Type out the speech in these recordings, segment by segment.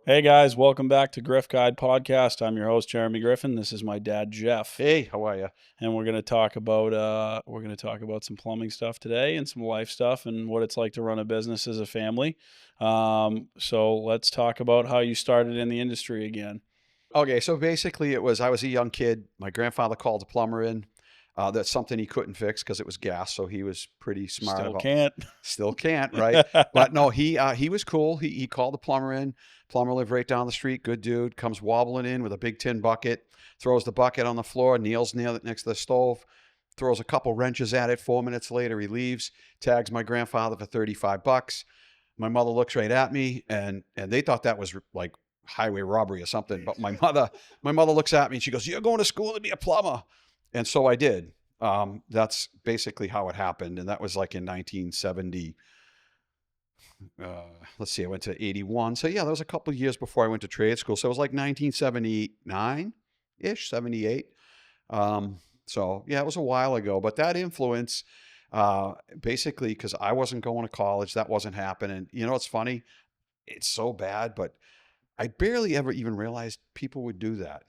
Hey guys, welcome back to Griff Guide Podcast. I'm your host Jeremy Griffin. This is my dad Jeff, Hey, how are you? and we're going to talk about some plumbing stuff today and some life stuff and what it's like to run a business as a family. So let's talk about how you started in the industry again. Okay, so basically I was a young kid. My grandfather called a plumber in. That's something he couldn't fix because it was gas, so he was pretty smart Still about. can't. Still can't, right? But no, he was cool. He called the plumber in. Plumber lived right down the street. Good dude. Comes wobbling in with a big tin bucket. Throws the bucket on the floor. Kneels near it next to the stove. Throws a couple wrenches at it. 4 minutes later, he leaves. Tags my grandfather for $35. My mother looks right at me, and they thought that was like highway robbery or something. But my mother looks at me and she goes, "You're going to school to be a plumber," and so I did. That's basically how it happened, and that was like in 1970. Let's see, I went to 81. So yeah, that was a couple of years before I went to trade school. So it was like 1979 ish, 78. So yeah, it was a while ago, but that influence, basically, because I wasn't going to college, that wasn't happening. You know, it's funny. It's so bad, but I barely ever even realized people would do that.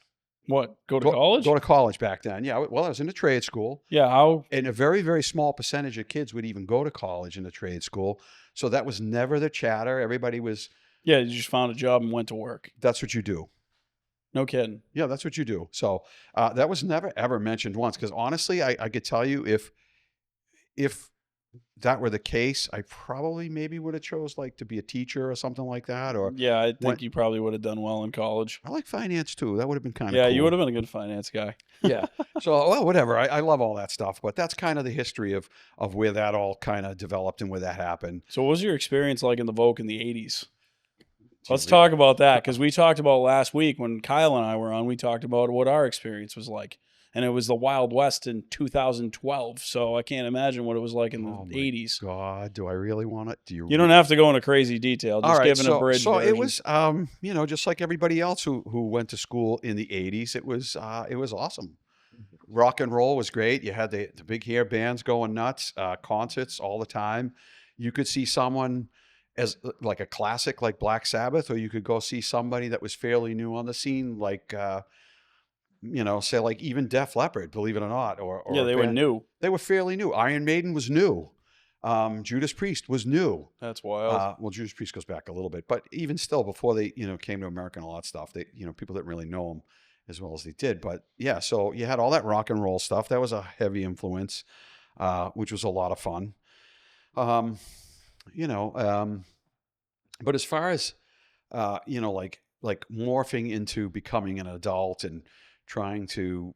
What? Go to college? Go to college back then. Yeah. Well, I was in a trade school. Yeah. How? And a very, very small percentage of kids would even go to college in a trade school. So that was never the chatter. Everybody was, Yeah, you just found a job and went to work. that's what you do. No kidding. Yeah, that's what you do. So that was never, ever mentioned once. Because honestly, I could tell you if that were the case, I probably maybe would have chose like to be a teacher or something like that. Or Yeah, I think went, you probably would have done well in college. I like finance too. That would have been kind of Yeah, cool. you would have been a good finance guy. Yeah. So, well, whatever. I love all that stuff, but that's kind of the history of where that all kind of developed and where that happened. So what was your experience like in the Vogue in the 80s? Let's Gee, talk about that because we talked about last week when Kyle and I were on, we talked about what our experience was like. And it was the Wild West in 2012. So I can't imagine what it was like in the Oh my 80s. God, do I really want it? Do You don't have to go into crazy detail. All Just right, give an abridged so version. it was, just like everybody else who went to school in the '80s. It was awesome. Rock and roll was great. You had the big hair bands going nuts, concerts all the time. You could see someone as like a classic like Black Sabbath, or you could go see somebody that was fairly new on the scene, like say like even Def Leppard, believe it or not, or Yeah, they were new. They were fairly new. Iron Maiden was new. Judas Priest was new. That's wild. Well, Judas Priest goes back a little bit, but even still, before they, came to America and all that stuff, they, people didn't really know them as well as they did. But yeah, so you had all that rock and roll stuff. That was a heavy influence, which was a lot of fun. Um, you know, um, but as far as, like morphing into becoming an adult and trying to,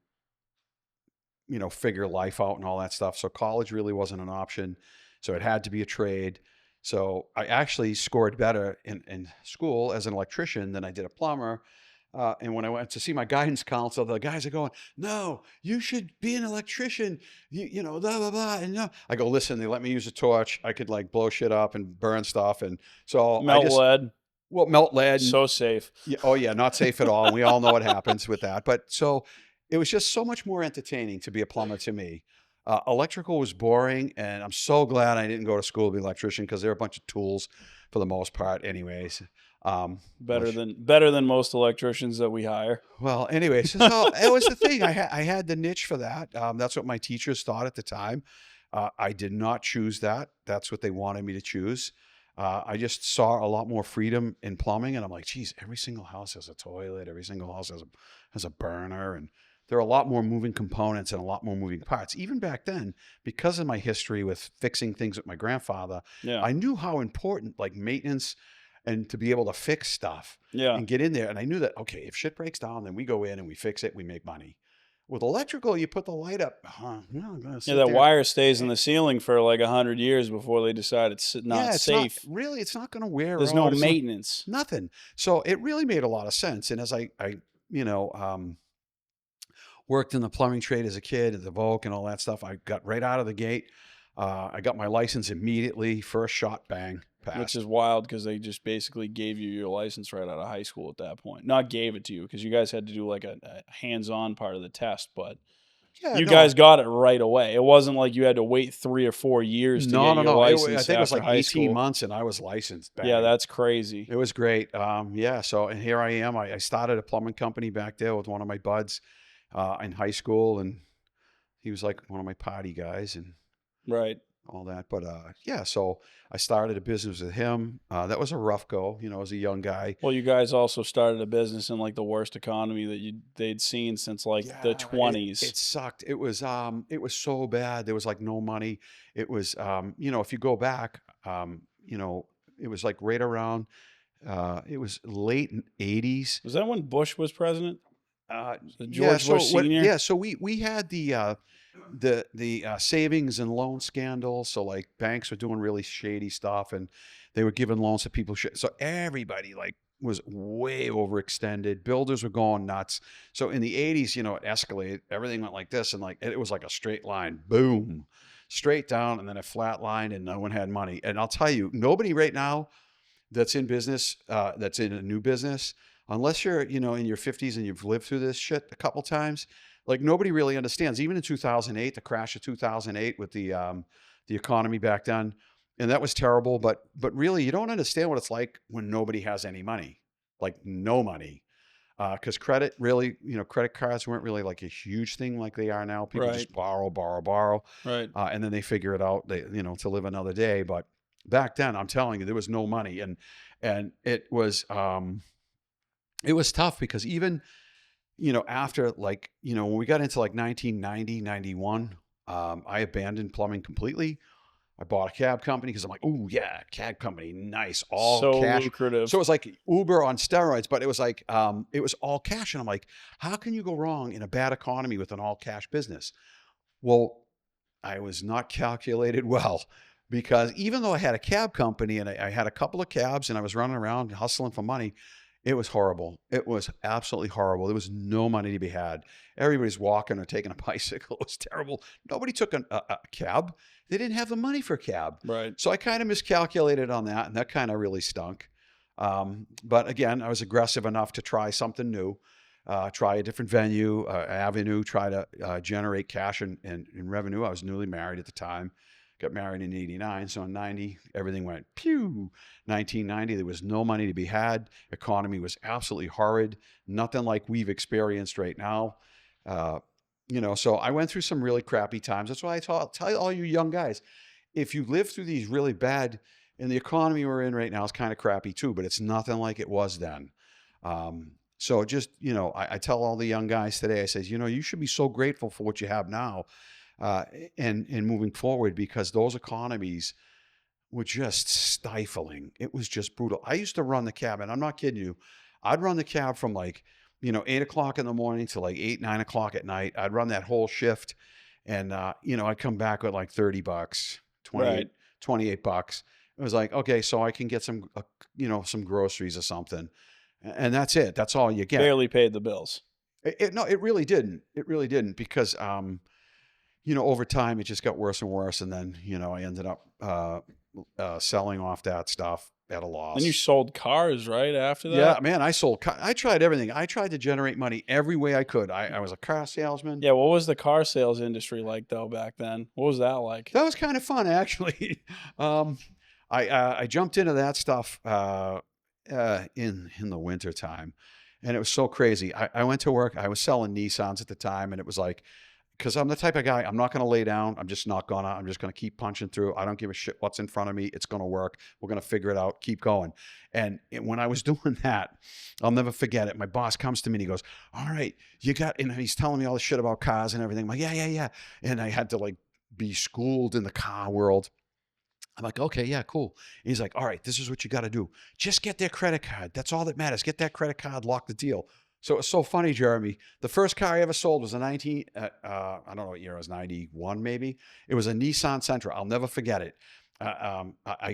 figure life out and all that stuff. So college really wasn't an option. So it had to be a trade. So I actually scored better in school as an electrician than I did a plumber. And when I went to see my guidance counselor, the guys are going, "No, you should be an electrician. Blah, blah, blah." And no, I go, "Listen, they let me use a torch. I could like blow shit up and burn stuff." And so Melt lead. melt lead. So safe. Yeah, oh yeah, not safe at all. We all know what happens with that. But so it was just so much more entertaining to be a plumber to me. Electrical was boring, and I'm so glad I didn't go to school to be an electrician because they're a bunch of tools for the most part, anyways. Better than most electricians that we hire. Well, anyways, so it was the thing. I had the niche for that. That's what my teachers thought at the time. I did not choose that. That's what they wanted me to choose. I just saw a lot more freedom in plumbing, and I'm like, geez, every single house has a toilet. Every single house has a burner, and there are a lot more moving components and a lot more moving parts. Even back then, because of my history with fixing things with my grandfather, Yeah. I knew how important like maintenance and to be able to fix stuff Yeah. and get in there. And I knew that, okay, if shit breaks down, then we go in and we fix it, we make money. With electrical, you put the light up. I'm gonna sit Yeah, that there. wire stays in the ceiling for like 100 years before they decide it's not Yeah, it's safe. it's not going to wear There's out. no It's maintenance. nothing. So it really made a lot of sense. And as I worked in the plumbing trade as a kid at the Volk and all that stuff, I got right out of the gate. I got my license immediately, first shot, bang, passed. Which is wild because they just basically gave you your license right out of high school at that point. Not gave it to you because you guys had to do like a hands-on part of the test, but Yeah, You no, guys got it right away. It wasn't like you had to wait 3 or 4 years to no, get no, your no. I license think it was after like high 18 school. months, and I was licensed. Yeah, Bang. that's crazy. It was great. Yeah. So, and here I am. I started a plumbing company back there with one of my buds in high school, and he was like one of my party guys and Right. all that. But yeah, so I started a business with him. That was a rough go, as a young guy. Well, you guys also started a business in like the worst economy that they'd seen since like the Yeah, it 20s. sucked. It was so bad. There was like no money. It was if you go back, it was like right around it was late 80s. Was that when Bush was president? Yeah, George Bush Sr.? so we had the savings and loan scandal. So like banks were doing really shady stuff, and they were giving loans to people. So everybody like was way overextended. Builders were going nuts. So in the 80s, it escalated. Everything went like this, and like it was like a straight line, boom, straight down, and then a flat line, and no one had money. And I'll tell you, nobody right now that's in business, that's in a new business, unless you're, in your 50s and you've lived through this shit a couple times, like nobody really understands. Even in 2008, the crash of 2008 with the economy back then, and that was terrible. But really, you don't understand what it's like when nobody has any money, like no money, because credit really, credit cards weren't really like a huge thing like they are now. People just Right. borrow, Right. and then they figure it out. They, to live another day. But back then, I'm telling you, there was no money, and it was tough because even, after like, when we got into like 1990, 91, I abandoned plumbing completely. I bought a cab company because I'm like, oh yeah, cab company, nice, all So cash. lucrative. So it was like Uber on steroids, but it was like, it was all cash. And I'm like, how can you go wrong in a bad economy with an all cash business? Well, I was not calculated well, because even though I had a cab company and I had a couple of cabs and I was running around hustling for money, it was horrible. It was absolutely horrible. There was no money to be had. Everybody's walking or taking a bicycle. It was terrible. Nobody took a cab. They didn't have the money for a cab. Right. So I kind of miscalculated on that, and that kind of really stunk. But again, I was aggressive enough to try something new, try a different venue, avenue, try to generate cash and revenue. I was newly married at the time. Got married in 89. So in 90, everything went pew. 1990, there was no money to be had. Economy was absolutely horrid. Nothing like we've experienced right now. So I went through some really crappy times. That's why I tell all you young guys, if you live through these really bad, and the economy we're in right now is kind of crappy too, but it's nothing like it was then. So just, I tell all the young guys today, I says, you should be so grateful for what you have now. And moving forward, because those economies were just stifling. It was just brutal. I used to run the cab, and I'm not kidding you. I'd run the cab from like, 8 o'clock in the morning to like 8, 9 o'clock at night. I'd run that whole shift, and, I'd come back with like $30, 28, Right. $28. It was like, okay, so I can get some, some groceries or something. And that's it. That's all you get. Barely paid the bills. No, it really didn't. It really didn't, because, over time it just got worse and worse. And then, I ended up selling off that stuff at a loss. And you sold cars, right, after that? Yeah, man, I tried everything. I tried to generate money every way I could. I was a car salesman. Yeah, what was the the industry like though back then? What was that like? That was kind of fun, actually. I jumped into that stuff in the winter time, and it was so crazy. I went to work. I was selling Nissans at the time, and it was like, because I'm the type of guy, I'm not going to lay down. I'm just not going to. I'm just going to keep punching through. I don't give a shit what's in front of me. It's going to work. We're going to figure it out. Keep going. And when I was doing that, I'll never forget it. My boss comes to me and he goes, all right, and he's telling me all this shit about cars and everything. I'm like, yeah. And I had to like be schooled in the car world. I'm like, okay, yeah, cool. And he's like, all right, this is what you got to do. Just get their credit card. That's all that matters. Get that credit card, lock the deal. So it's so funny, Jeremy. The first car I ever sold was a I don't know what year it was, 91 maybe. It was a Nissan Sentra. I'll never forget it. I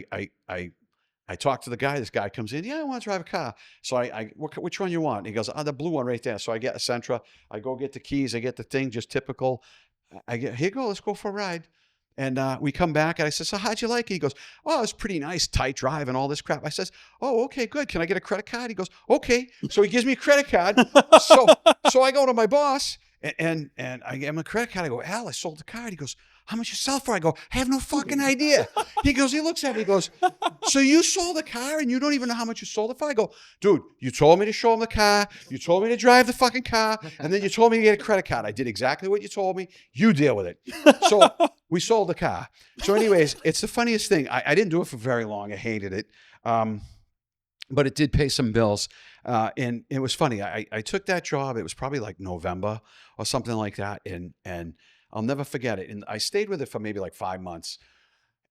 talked to the guy. This guy comes in. Yeah, I want to drive a car. So which one you want? He goes, the blue one right there. So I get a Sentra. I go get the keys. I get the thing, just typical. Here you go. Let's go for a ride. And we come back, and I said, so how'd you like it? He goes, oh, it's pretty nice, tight drive and all this crap. I says, oh, okay, good. Can I get a credit card? He goes, okay. So he gives me a credit card. So I go to my boss, And I gave him a credit card. I go, Al, I sold the car. He goes, how much you sell for? I go, I have no fucking idea. He looks at me, he goes, so you sold the car and you don't even know how much you sold it for? I go, dude, you told me to show him the car. You told me to drive the fucking car. And then you told me to get a credit card. I did exactly what you told me. You deal with it. So we sold the car. So anyways, it's the funniest thing. I didn't do it for very long. I hated it. But it did pay some bills. And it was funny. I took that job. It was probably like November or something like that. And I'll never forget it. And I stayed with it for maybe like 5 months.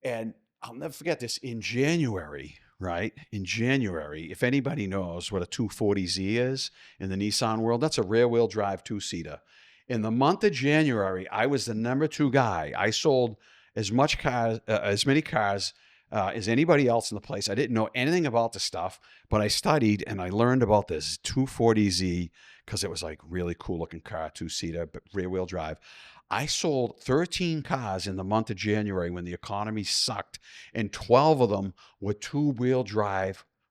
And I'll never forget this. In January, right? In January, if anybody knows what a 240Z is in the Nissan world, that's a rear wheel drive 2-seater. In the month of January, I was the number 2 guy. I sold as many cars as anybody else in the place. I didn't know anything about the stuff, but I studied and I learned about this 240Z because it was like really cool looking car, 2-seater, but rear wheel drive. I sold 13 cars in the month of January when the economy sucked, and 12 of them were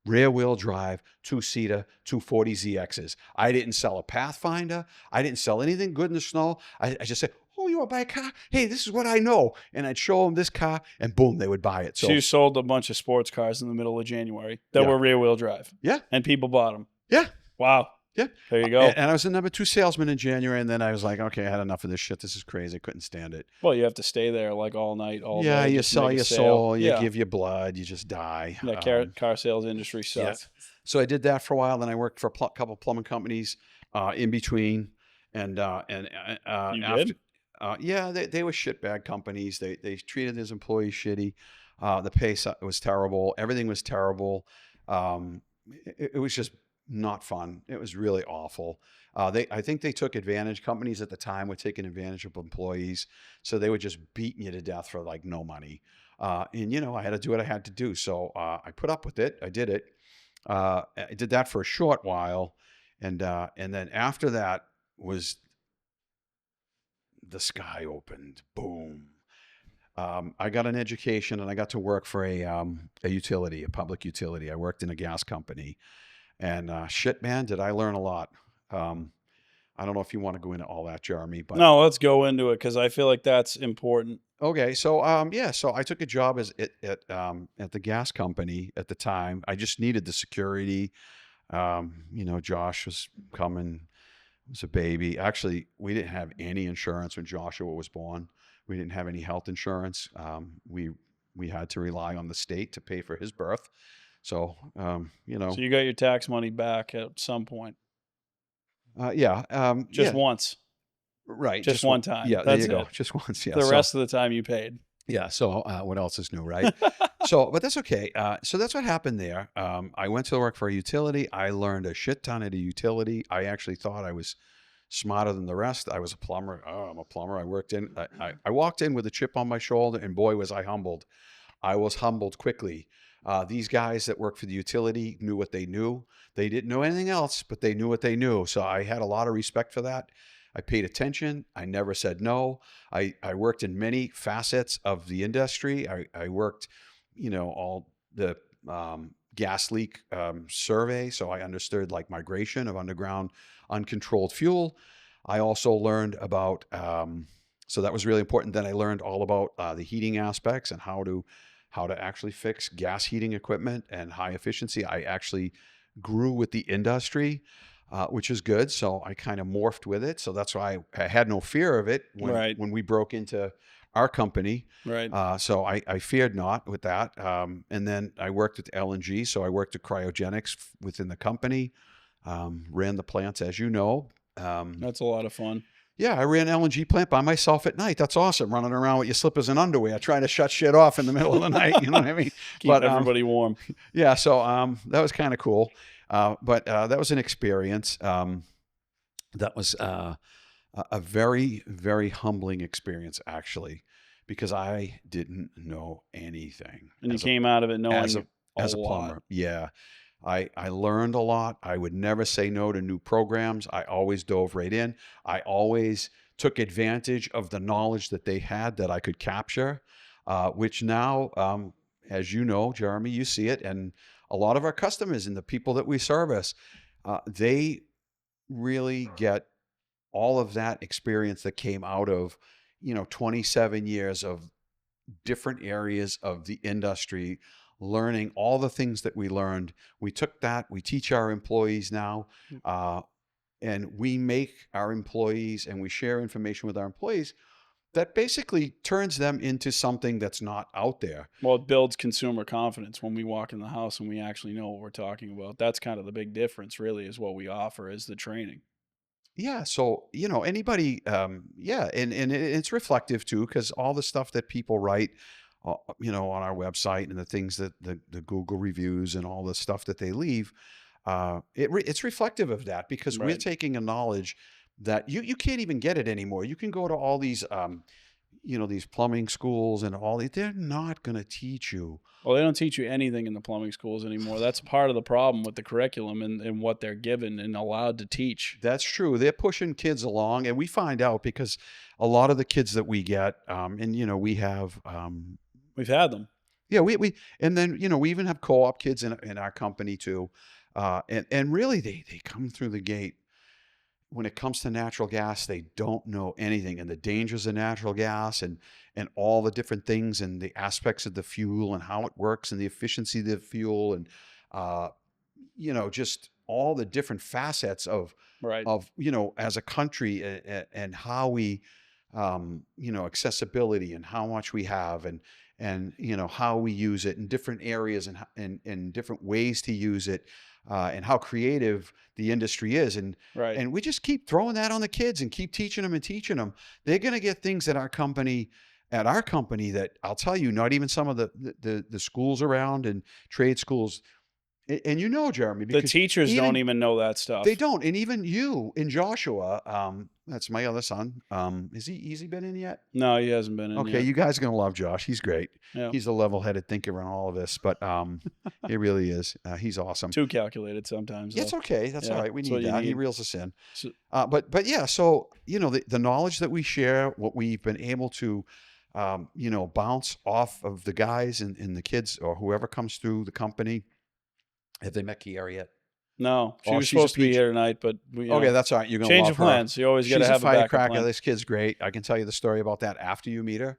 rear wheel drive, 2-seater, 240ZXs. I didn't sell a Pathfinder. I didn't sell anything good in the snow. I just said, oh, you want to buy a car? Hey, this is what I know. And I'd show them this car, and boom, they would buy it. So you sold a bunch of sports cars in the middle of January that were rear wheel drive. Yeah. And people bought them. Yeah. Wow. Yeah. There you go. And I was the number 2 salesman in January, and then I was like, okay, I had enough of this shit. This is crazy. I couldn't stand it. Well, you have to stay there like all night, all day. Yeah, you sell your soul. You Yeah. give your blood. You just die. Yeah, car sales industry sucks. Yeah. So I did that for a while. Then I worked for a couple plumbing companies in between. And You did? Yeah, they were shitbag companies. They treated his employees shitty. The pay was terrible. Everything was terrible. It was just not fun. It was really awful. I think they took advantage. Companies at the time were taking advantage of employees, so they were just beating you to death for like no money. And I had to do what I had to do. So I put up with it. I did it. I did that for a short while, and then after that was the sky opened. Boom. I got an education and I got to work for a utility, a public utility. I worked in a gas company, and shit, man, did I learn a lot. I don't know if you want to go into all that, Jeremy, but No, let's go into it because I feel like that's important. okay. So so I took a job at the gas company at the time. I just needed the security. Josh was coming. It was a baby. Actually, we didn't have any insurance when Joshua was born. We didn't have any health insurance. We had to rely on the state to pay for his birth. So, So you got your tax money back at some point. Just once. Right. Just one time. Yeah, That's there you go. it. Just once. Yeah. The rest of the time you paid. Yeah. So what else is new, right? But that's okay. So that's what happened there. I went to work for a utility. I learned a shit ton at a utility. I actually thought I was smarter than the rest. I was a plumber. Oh, I'm a plumber. I walked in with a chip on my shoulder, and boy, was I humbled. I was humbled quickly. These guys that worked for the utility knew what they knew. They didn't know anything else, but they knew what they knew. So I had a lot of respect for that. I paid attention. I never said no. I worked in many facets of the industry. I worked, all the gas leak survey. So I understood like migration of underground uncontrolled fuel. I also learned about, so that was really important. Then I learned all about the heating aspects and how to actually fix gas heating equipment and high efficiency. I actually grew with the industry. Which is good. So I kind of morphed with it. So that's why I had no fear of it when we broke into our company. Right. So I feared not with that. And then I worked at LNG. So I worked at cryogenics within the company, ran the plants, as you know. That's a lot of fun. Yeah, I ran an LNG plant by myself at night. That's awesome. Running around with your slippers and underwear, trying to shut shit off in the middle of the night. You know what I mean? Keep everybody warm. Yeah. So that was kind of cool. But that was an experience. That was a very, very humbling experience, actually, because I didn't know anything. And you came out of it knowing as a plumber. Yeah. I learned a lot. I would never say no to new programs. I always dove right in. I always took advantage of the knowledge that they had that I could capture, which now, as you know, Jeremy, you see it, and a lot of our customers and the people that we service, they really get all of that experience that came out of, 27 years of different areas of the industry, learning all the things that we learned. We took that, we teach our employees now, and we make our employees, and we share information with our employees that basically turns them into something that's not out there. Well, it builds consumer confidence when we walk in the house and we actually know what we're talking about. That's kind of the big difference, really, is what we offer is the training. Yeah. So, anybody, and it's reflective too, because all the stuff that people write, on our website, and the things that the Google reviews and all the stuff that they leave, it's reflective of that, because we're Right. taking a knowledge that you can't even get it anymore. You can go to all these, these plumbing schools and all these, they're not going to teach you. Well, they don't teach you anything in the plumbing schools anymore. That's part of the problem with the curriculum and what they're given and allowed to teach. That's true. They're pushing kids along, and we find out because a lot of the kids that we get, and we have, We've had them. yeah, we and then we even have co-op kids in our company too, and really they come through the gate. When it comes to natural gas, they don't know anything, and the dangers of natural gas, and all the different things, and the aspects of the fuel, and how it works, and the efficiency of the fuel, and just all the different facets of Right. as a country, and how we accessibility, and how much we have, and how we use it in different areas, and different ways to use it, and how creative the industry is, and Right. we just keep throwing that on the kids and keep teaching them. They're going to get things at our company that I'll tell you, not even some of the schools around and trade schools. And Jeremy, The because teachers don't even know that stuff. they don't. And even you and Joshua, that's my other son. Has he been in yet? No, he hasn't been in Okay, yet. you guys are going to love Josh. He's great. Yeah. He's a level-headed thinker on all of this, but he really is. He's awesome. Too calculated sometimes. It's though. okay. That's all Yeah, right. We that's need what you that. He need. reels us in. So- But yeah, so the knowledge that we share, what we've been able to bounce off of the guys and the kids, or whoever comes through the company. Have they met Kiara yet? No, she Oh, was she's a supposed to be peach. here tonight, but we, Okay, that's all right. You're gonna change love of her. plans. You always got to She's a have a backup firecracker. plan. This kid's great. I can tell you the story about that after you meet her.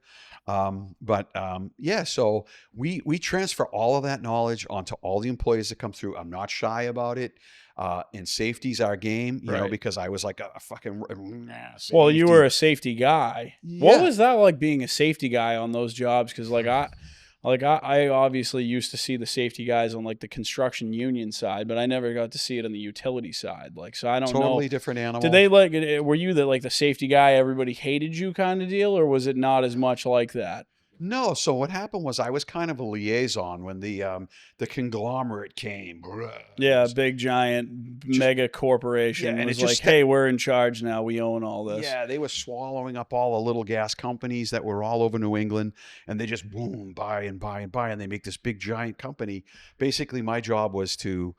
Yeah, so we transfer all of that knowledge onto all the employees that come through. I'm not shy about it. And safety's our game, Right. because I was like a fucking Well, you safety. were a safety guy. What Yeah. was that like being a safety guy on those jobs? Because I obviously used to see the safety guys on like the construction union side, but I never got to see it on the utility side. So I don't totally know. different animal. Did they were you the safety guy everybody hated you kind of deal, or was it not as much like that? No, so what happened was I was kind of a liaison when the conglomerate came. Yeah, big giant mega corporation. Yeah, and was it just like, hey, we're in charge now. We own all this. Yeah, they were swallowing up all the little gas companies that were all over New England, and they just boom, buy and buy and buy, and they make this big giant company. Basically, my job was to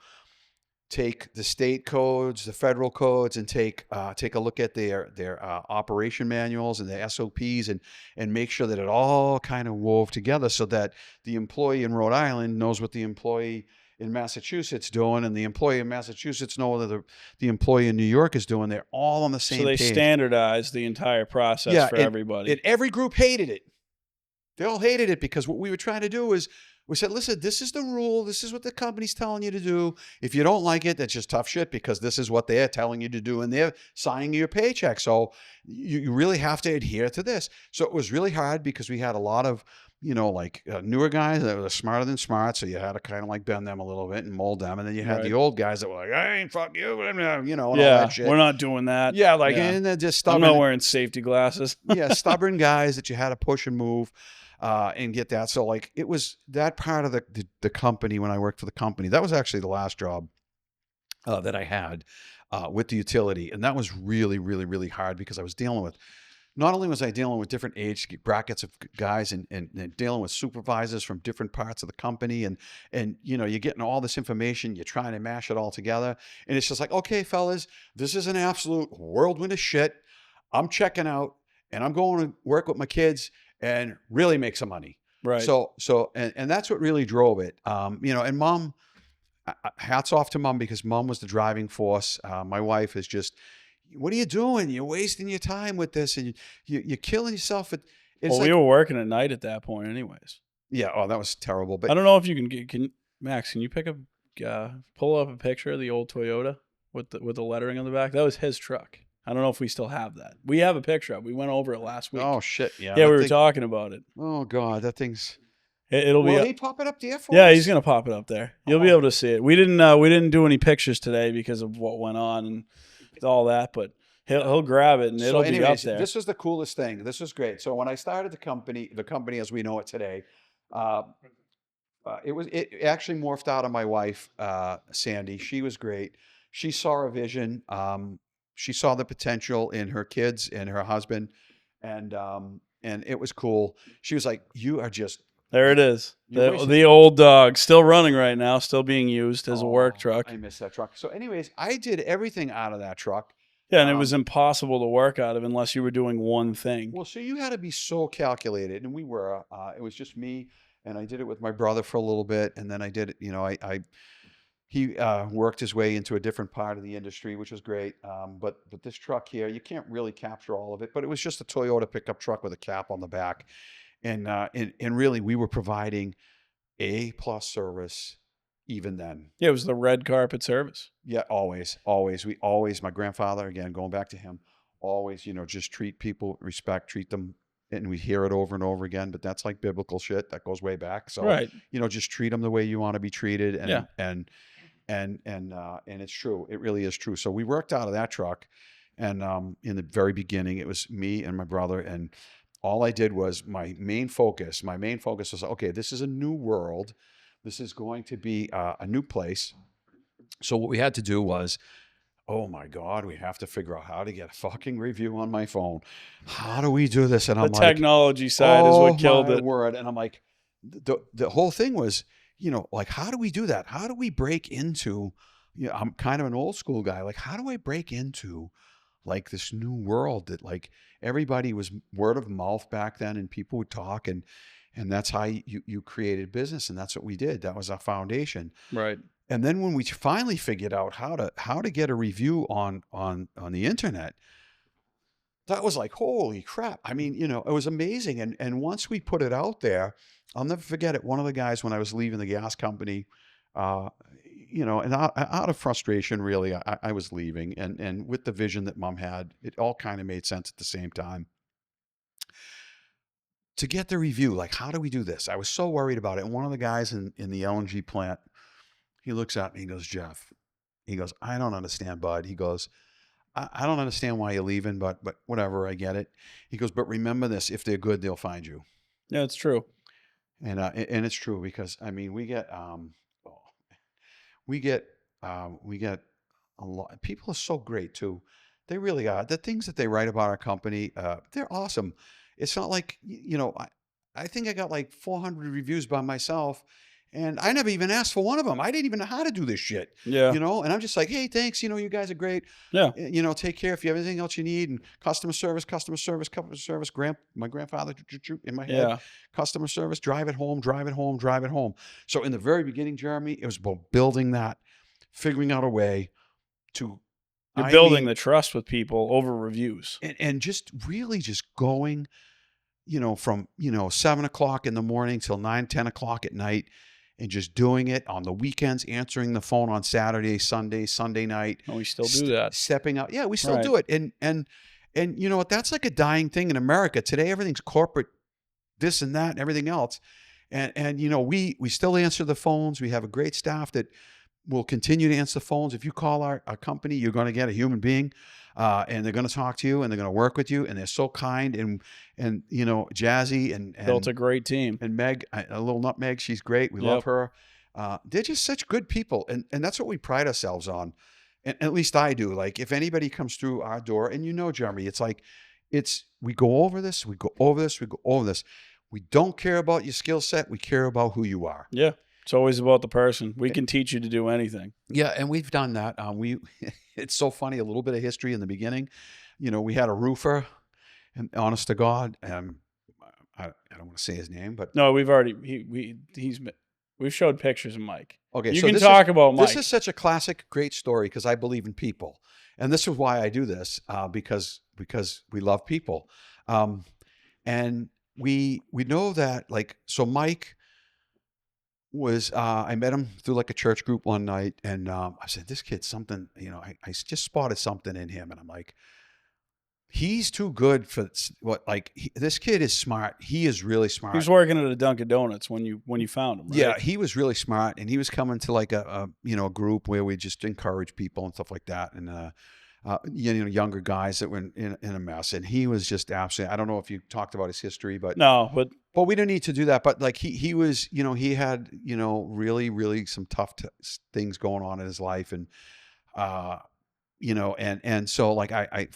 take the state codes, the federal codes, and take a look at their operation manuals and their SOPs, and make sure that it all kind of wove together, so that the employee in Rhode Island knows what the employee in Massachusetts doing, and the employee in Massachusetts know what the employee in New York is doing. They're all on the same So they page. standardized the entire process for everybody. And every group hated it. They all hated it, because what we were trying to do is we said, listen, this is the rule. This is what the company's telling you to do. If you don't like it, that's just tough shit, because this is what they're telling you to do, and they're signing your paycheck. So you really have to adhere to this. So it was really hard, because we had a lot of, newer guys that were smarter than smart. So you had to kind of like bend them a little bit and mold them. And then you had the old guys that were like, I ain't fuck you, and all that shit. We're not doing that. Yeah, and they're just I'm stubborn. not wearing safety glasses. Yeah, stubborn guys that you had to push and move. And get that. So it was that part of the company when I worked for the company. That was actually the last job that I had with the utility. And that was really, really, really hard, because I was not only was I dealing with different age brackets of guys, and dealing with supervisors from different parts of the company, and you're getting all this information, you're trying to mash it all together. And it's just like, okay, fellas, this is an absolute whirlwind of shit. I'm checking out, and I'm going to work with my kids and really make some money. Right. So and that's what really drove it. And Mom, hats off to Mom, because Mom was the driving force. My wife is just, what are you doing? You're wasting your time with this, and you're killing yourself. It's Well, we like, were working at night at that point, anyways. yeah, oh, that was terrible. I But don't know if you can Max, can you pull up a picture of the old Toyota with the lettering on the back? That was his truck. I don't know if we still have that. We have a picture of it. We went over it last week. oh shit, yeah, Yeah, that we were thing, talking about it. oh god, that thing's. It'll be Will up. he pop it up there for Yeah, us? he's gonna pop it up there. You'll be Oh. able to see it. We didn't do any pictures today because of what went on and all that, but he'll grab it and it'll be up there. This was the coolest thing. This was great. So when I started the company as we know it today, uh, it actually morphed out of my wife, Sandy. She was great. She saw a vision. She saw the potential in her kids and her husband, and it was cool. She was like, "You are just." There it is. You're wasting- The old dog, still running right now, still being used as a work Oh, truck. I miss that truck. So, anyways, I did everything out of that truck. Yeah, and it was impossible to work out of unless you were doing one thing. Well, so you had to be so calculated, and we were. It was just me, and I did it with my brother for a little bit, and then I did it. You know, he worked his way into a different part of the industry, which was great. But this truck here, you can't really capture all of it. But it was just a Toyota pickup truck with a cap on the back, and really we were providing A+ service even then. Yeah, it was the red carpet service. Yeah, always. My grandfather, again, going back to him, always, just treat people, respect, treat them. And we hear it over and over again, but that's like biblical shit that goes way back. So, Right. Just treat them the way you want to be treated. And, Yeah. and it's true. It really is true. So we worked out of that truck. And, in the very beginning, it was me and my brother. And all I did was my main focus was, okay, this is a new world. This is going to be a new place. So what we had to do was, oh my God, we have to figure out how to get a fucking review on my phone. How do we do this? And I'm The like, technology side is what killed my it. word. And I'm like, the whole thing was, like, how do we do that? How do we break into, I'm kind of an old school guy. Like, how do I break into like this new world that like everybody was word of mouth back then and people would talk and that's how you created business. And that's what we did. That was our foundation. Right. And then when we finally figured out how to get a review on the internet, that was like, holy crap. I mean, it was amazing. And once we put it out there, I'll never forget it. One of the guys, when I was leaving the gas company, and out of frustration, really, I was leaving. And with the vision that Mom had, it all kind of made sense at the same time. To get the review, like, how do we do this? I was so worried about it. And one of the guys in the LNG plant, he looks at me and he goes, Jeff, he goes, I don't understand, bud. He goes, I don't understand why you're leaving, but whatever, I get it. He goes, but remember this, if they're good, they'll find you. Yeah, it's true. And it's true because, I mean, we get a lot. People are so great too. They really are. The things that they write about our company, they're awesome. It's not like, I think I got like 400 reviews by myself and I never even asked for one of them. I didn't even know how to do this shit. Yeah. And I'm just like, hey, thanks. You guys are great. Yeah. Take care. If you have anything else you need, and customer service. My grandfather in my head, Yeah. customer service, drive it home. So in the very beginning, Jeremy, it was about building that, figuring out a way to, You're building the trust with people over reviews. and just really just going, from, 7:00 in the morning till 9, 10 o'clock at night, and just doing it on the weekends, answering the phone on Saturday, Sunday night. And we still do that. Stepping out. Yeah, we still Right. do it. And you know what? That's like a dying thing in America. Today, everything's corporate, this and that and everything else. And we still answer the phones. We have a great staff that will continue to answer the phones. If you call our company, you're going to get a human being, and they're going to talk to you and they're going to work with you. And they're so kind and Jazzy and Built a great team. and Meg, a little nutmeg. She's great. We love her. They're just such good people. And that's what we pride ourselves on. And at least I do. Like if anybody comes through our door and Jeremy, it's like, we go over this. We don't care about your skill set. We care about who you are. Yeah. It's always about the person. We can teach you to do anything. Yeah, and we've done that. It's so funny. A little bit of history in the beginning. We had a roofer, and honest to God, I don't want to say his name, but No, we've already he's We've showed pictures of Mike. Okay, You so can this talk is, about Mike. This is such a classic, great story because I believe in people, and this is why I do this because we love people, and we know that so Mike was I met him through like a church group one night, and I said, this kid's something, I just spotted something in him, and I'm like, he's too good for what, this kid is smart. He is really smart. He was working at a Dunkin' Donuts when you found him, right? Yeah, he was really smart, and he was coming to like a group where we just encourage people and stuff like that, and younger guys that were in a mess, and he was just absolutely. I don't know if you talked about his history, but no, but we don't need to do that. But like he was, he had really some tough things going on in his life, and and so like I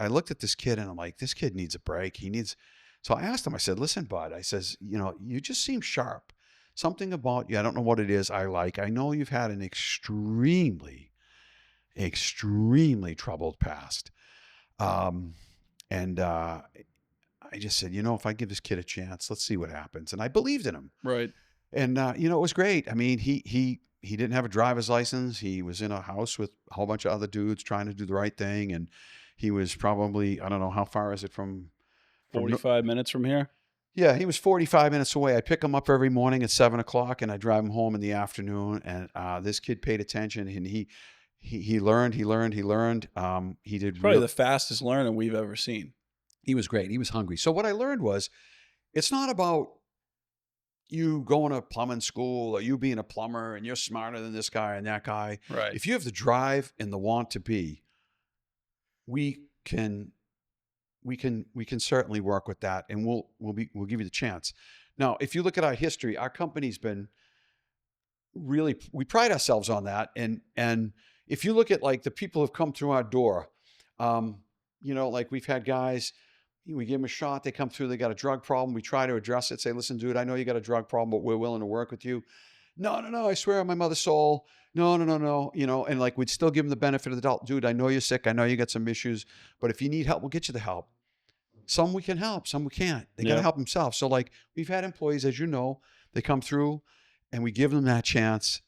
looked at this kid and I'm like, this kid needs a break. So I asked him, I said, listen, bud, I says, you just seem sharp. Something about you, I don't know what it is I like. I know you've had an extremely troubled past. And I just said, if I give this kid a chance, let's see what happens. And I believed in him. right. And, it was great. I mean, he didn't have a driver's license. He was in a house with a whole bunch of other dudes trying to do the right thing. And he was probably, I don't know, how far is it from 45 minutes from here? Yeah, he was 45 minutes away. I pick him up every morning at 7:00 and I drive him home in the afternoon. And this kid paid attention, and he learned. He did Probably the fastest learner we've ever seen. He was great. He was hungry. So what I learned was, it's not about you going to plumbing school or you being a plumber and you're smarter than this guy and that guy. Right. If you have the drive and the want to be, we can certainly work with that, and we'll give you the chance. Now, if you look at our history, our company's been really, we pride ourselves on that. And if you look at like the people who've come through our door, like we've had guys, we give them a shot, they come through, they got a drug problem. We try to address it, say, listen, dude, I know you got a drug problem, but we're willing to work with you. No, I swear on my mother's soul. No. And like, we'd still give them the benefit of the doubt. Dude, I know you're sick. I know you got some issues, but if you need help, we'll get you the help. Some we can help, some we can't. They got to help themselves. So like, we've had employees, as you know, they come through and we give them that chance.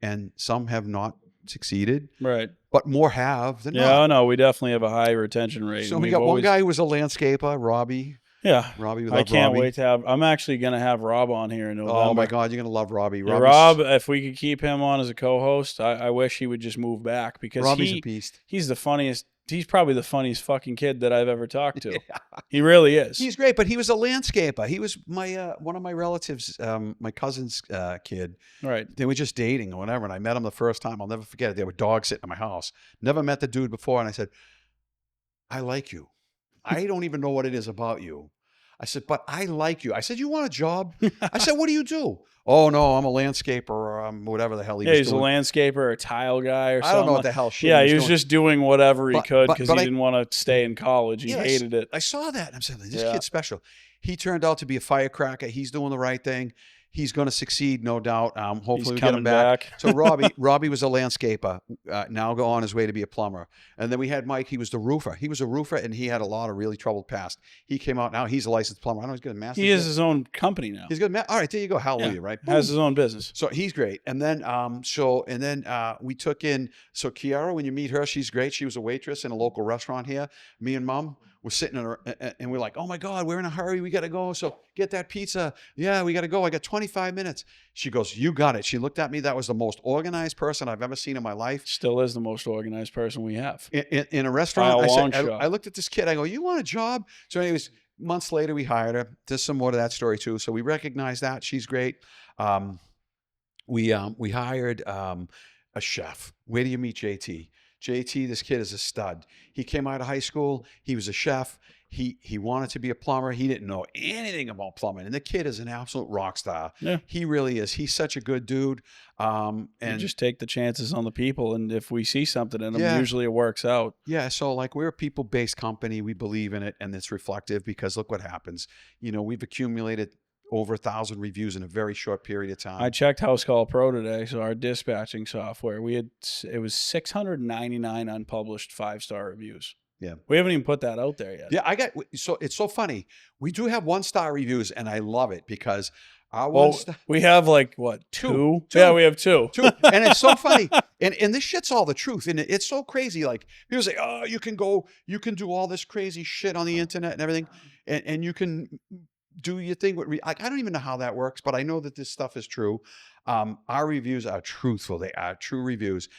And some have not succeeded, right? But more have than not. Yeah, no, we definitely have a high retention rate. So we got one guy who was a landscaper, Robbie. Yeah, Robbie. I can't wait to have. I'm actually going to have Rob on here in November. Oh my God, you're going to love Robbie. Yeah, Rob, if we could keep him on as a co-host, I wish he would just move back, because Robbie's a beast. He's the funniest. He's probably the funniest fucking kid that I've ever talked to. Yeah. He really is. He's great, but he was a landscaper. He was my one of my relatives, my cousin's kid. Right. They were just dating or whatever, and I met him the first time. I'll never forget it. They were dog sitting in my house. Never met the dude before, and I said, I like you. I don't even know what it is about you. I said, but I like you. I said, you want a job? I said, what do you do? Oh, no, I'm a landscaper, or whatever the hell he was doing. He's a landscaper or a tile guy or something. I don't know what the hell shit he was just doing whatever he could because he didn't want to stay in college. He hated it. I saw that. I'm saying, this kid's special. He turned out to be a firecracker. He's doing the right thing. He's going to succeed, no doubt. Hopefully we get him back. So Robbie was a landscaper, now go on his way to be a plumber. And then we had Mike. He was the roofer. He was a roofer, and he had a lot of really troubled past. He came out, now he's a licensed plumber. I don't know, he's got a master's. He has his own company now. He's got all right, there you go. Hallelujah, right? Boom. Has his own business. So he's great. And then we took in, so Kiara, when you meet her, she's great. She was a waitress in a local restaurant here. Me and Mom were sitting in her, and we're like, oh my God, we're in a hurry. We got to go. So get that pizza. Yeah, we got to go. I got 25 minutes. She goes, you got it. She looked at me. That was the most organized person I've ever seen in my life. Still is the most organized person we have. In a restaurant, I looked at this kid. I go, you want a job? So anyways, months later, we hired her. There's some more to that story too. So we recognize that. She's great. We hired a chef. Where do you meet JT? JT, this kid is a stud. He came out of high school. He was a chef. He wanted to be a plumber. He didn't know anything about plumbing. And the kid is an absolute rock star. Yeah. He really is. He's such a good dude. And you just take the chances on the people. And if we see something in them, usually it works out. Yeah. So like, we're a people-based company. We believe in it. And it's reflective, because look what happens. We've accumulated over 1,000 reviews in a very short period of time. I checked House Call Pro today, so our dispatching software. It was 699 unpublished 5-star reviews. Yeah, we haven't even put that out there yet. Yeah, so it's so funny. We do have 1-star reviews, and I love it, because Our one Well, star. we have like what, Two. two? Yeah, we have two. Too. And it's so funny. And this shit's all the truth. And it's so crazy. Like people say, oh, you can do all this crazy shit on the internet and everything. And you can do your thing with, like, I don't even know how that works, but I know that this stuff is true. Our reviews are truthful. They are true reviews.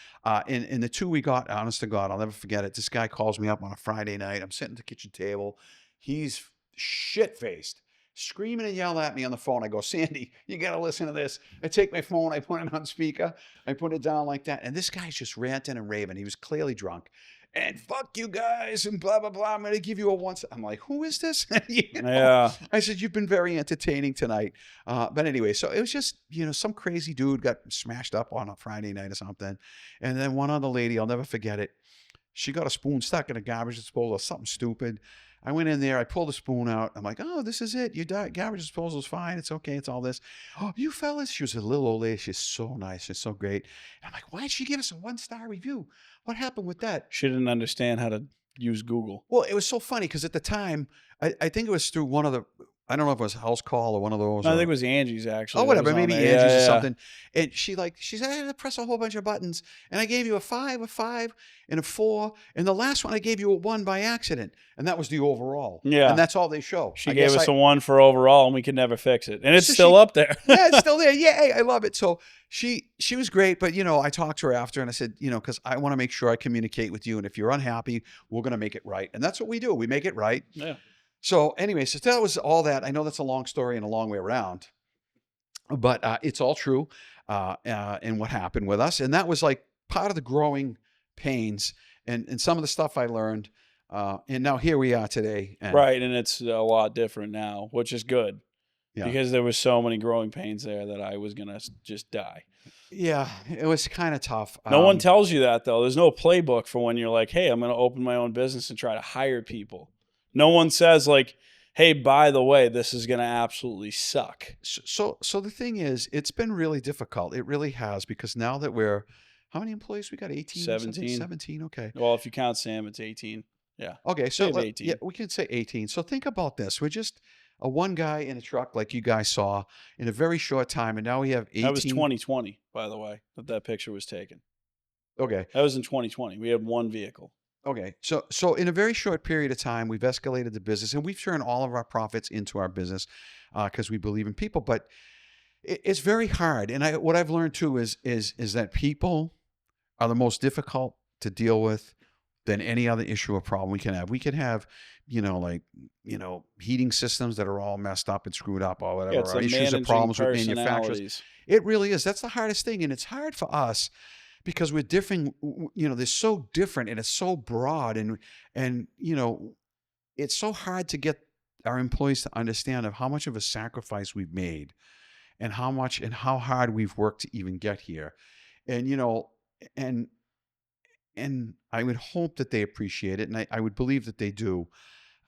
In the two we got, honest to God, I'll never forget it. This guy calls me up on a Friday night. I'm sitting at the kitchen table. He's shit-faced, screaming and yelling at me on the phone. I go, Sandy, you got to listen to this. I take my phone, I put it on speaker, I put it down like that. And this guy's just ranting and raving. He was clearly drunk. And fuck you guys and blah, blah, blah. I'm going to give you a once. I'm like, who is this? Yeah. I said, you've been very entertaining tonight. But anyway, so it was just, some crazy dude got smashed up on a Friday night or something. And then one other lady, I'll never forget it. She got a spoon stuck in a garbage disposal or something stupid. I went in there, I pulled the spoon out. I'm like, oh, this is it. Your garbage disposal is fine. It's okay. It's all this. Oh, you fellas. She was a little old lady. She's so nice. She's so great. And I'm like, why did she give us a 1-star review? What happened with that? She didn't understand how to use Google. Well, it was so funny because at the time, I think it was through one of the, I don't know if it was House Call or one of those. I think it was Angie's actually. Oh, whatever. Maybe Angie's or something. And she said, I had to press a whole bunch of buttons. And I gave you a 5, and a 4. And the last one, I gave you a 1 by accident. And that was the overall. Yeah. And that's all they show. She gave us a 1 for overall, and we could never fix it. And it's So still up there. Yeah, it's still there. Yay, I love it. So she was great. But, I talked to her after and I said, because I want to make sure I communicate with you. And if you're unhappy, we're going to make it right. And that's what we do. We make it right. Yeah. So anyway, so that was all that. I know that's a long story and a long way around, but it's all true and what happened with us. And that was like part of the growing pains and some of the stuff I learned. And now here we are today. And, right. And it's a lot different now, which is good. Yeah. Because there was so many growing pains there that I was going to just die. Yeah, it was kind of tough. No one tells you that, though. There's no playbook for when you're like, hey, I'm going to open my own business and try to hire people. No one says like, hey, by the way, this is going to absolutely suck. So the thing is, it's been really difficult. It really has, because now that we're, how many employees we got? 18? 17. 17, okay. Well, if you count Sam, it's 18. Yeah. Okay, so 18. Yeah, we could say 18. So think about this. We're just a one guy in a truck like you guys saw in a very short time, and now we have 18. That was 2020, by the way, that picture was taken. Okay. That was in 2020. We had one vehicle. Okay, so in a very short period of time, we've escalated the business, and we've turned all of our profits into our business because we believe in people. But it's very hard, and what I've learned too is that people are the most difficult to deal with than any other issue or problem we can have. We can have, heating systems that are all messed up and screwed up or whatever. Yeah, it's like issues or problems with manufacturers. It really is. That's the hardest thing, and it's hard for us. Because we're different, they're so different and it's so broad and it's so hard to get our employees to understand of how much of a sacrifice we've made and how much and how hard we've worked to even get here. And I would hope that they appreciate it, and I would believe that they do.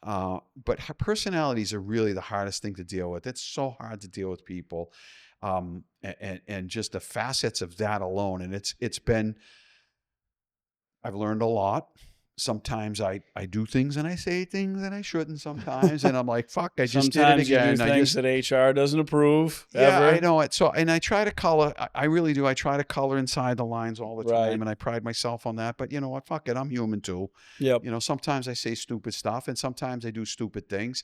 But personalities are really the hardest thing to deal with. It's so hard to deal with people. And just the facets of that alone. And it's been, I've learned a lot. Sometimes I do things and I say things that I shouldn't sometimes. And I'm like, fuck, I just did it again. Sometimes you do things that HR doesn't approve. Yeah, ever. I know it. So, and I try to color, I really do. I try to color inside the lines all the time. Right. And I pride myself on that. But you know what? Fuck it. I'm human too. Yep. Sometimes I say stupid stuff and sometimes I do stupid things.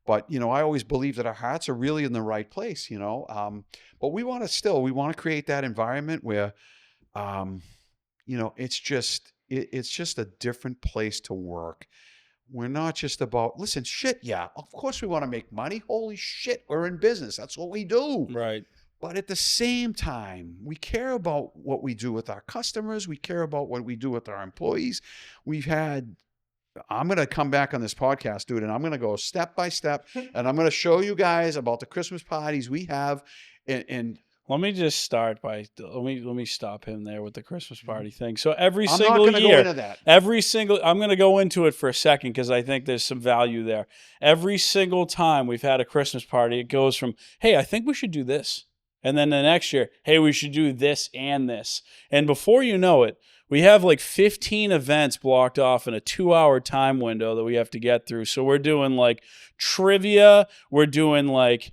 But, I always believe that our hearts are really in the right place, But we want to create that environment where, it's just a different place to work. We're not just about, listen, shit, yeah, of course we want to make money. Holy shit, we're in business. That's what we do. Right. But at the same time, we care about what we do with our customers. We care about what we do with our employees. I'm going to come back on this podcast, dude, and I'm going to go step by step, and I'm going to show you guys about the Christmas parties we have. And let me just start by let me stop him there with the Christmas party thing. So every I'm single not going to year, go into that. I'm going to go into it for a second because I think there's some value there. Every single time we've had a Christmas party, it goes from, hey, I think we should do this. And then the next year, hey, we should do this and this. And before you know it, we have like 15 events blocked off in a 2-hour time window that we have to get through. So we're doing like trivia. We're doing like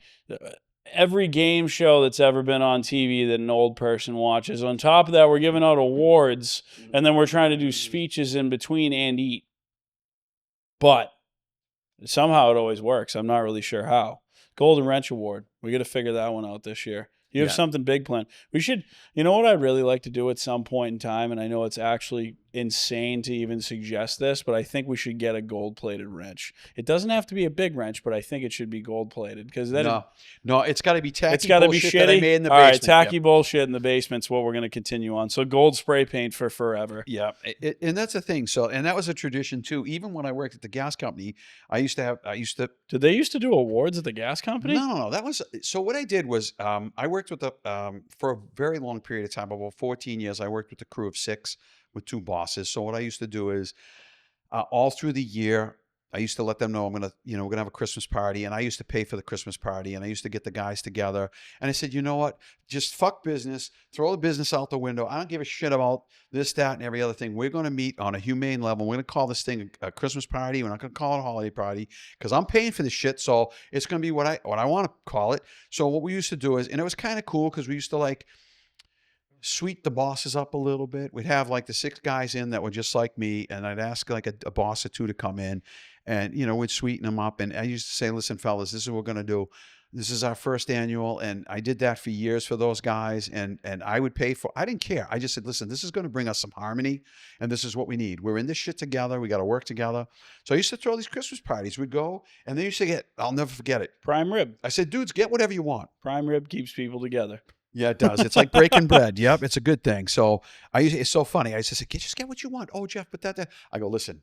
every game show that's ever been on TV that an old person watches. On top of that, we're giving out awards, and then we're trying to do speeches in between and eat. But somehow it always works. I'm not really sure how. Golden Wrench Award. We got to figure that one out this year. You have something big planned. We should, you know what I'd really like to do at some point in time, and I know it's actually insane to even suggest this, but I think we should get a gold-plated wrench. It doesn't have to be a big wrench, but I think it should be gold-plated. Because No, it's got to be tacky it's gotta bullshit be shitty. that I made in the All basement. right, tacky bullshit in the basement's what we're going to continue on. So gold spray paint for forever. Yeah, and that's the thing. So, and that was a tradition too. Even when I worked at the gas company, I used to. Did they used to do awards at the gas company? No. That was so. What I did was, I worked with for a very long period of time, about 14 years. I worked with a crew of 6 with 2 bosses. So what I used to do is, all through the year, I used to let them know we're gonna have a Christmas party, and I used to pay for the Christmas party, and I used to get the guys together, and I said, you know what, just fuck business, throw the business out the window. I don't give a shit about this, that, and every other thing. We're going to meet on a humane level. We're going to call this thing a Christmas party. We're not going to call it a holiday party because I'm paying for this shit, so it's going to be what I want to call it. So what we used to do is, and it was kind of cool because we used to like sweet the bosses up a little bit. We'd have like the 6 guys in that were just like me, and I'd ask like a boss or 2 to come in, and we'd sweeten them up. And I used to say, listen, fellas, this is what we're going to do. This is our first annual, and I did that for years for those guys, and I would pay for. I didn't care. I just said, listen, this is going to bring us some harmony, and this is what we need. We're in this shit together. We got to work together. So I used to throw these Christmas parties. We'd go, and they used to get. I'll never forget it. Prime rib. I said, dudes, get whatever you want. Prime rib keeps people together. Yeah, it does. It's like breaking bread. Yep, it's a good thing. So it's so funny. I used to say, just get what you want. Oh, Jeff, but that. I go, listen,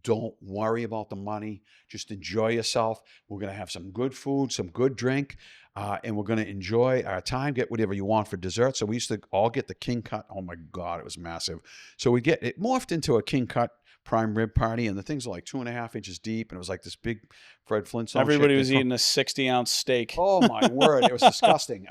don't worry about the money. Just enjoy yourself. We're going to have some good food, some good drink, and we're going to enjoy our time. Get whatever you want for dessert. So we used to all get the king cut. Oh my God, it was massive. So it morphed into a king cut prime rib party, and the things are like 2.5 inches deep, and it was like this big Fred Flintstone. Everybody was eating a 60-ounce steak. Oh my word, it was disgusting.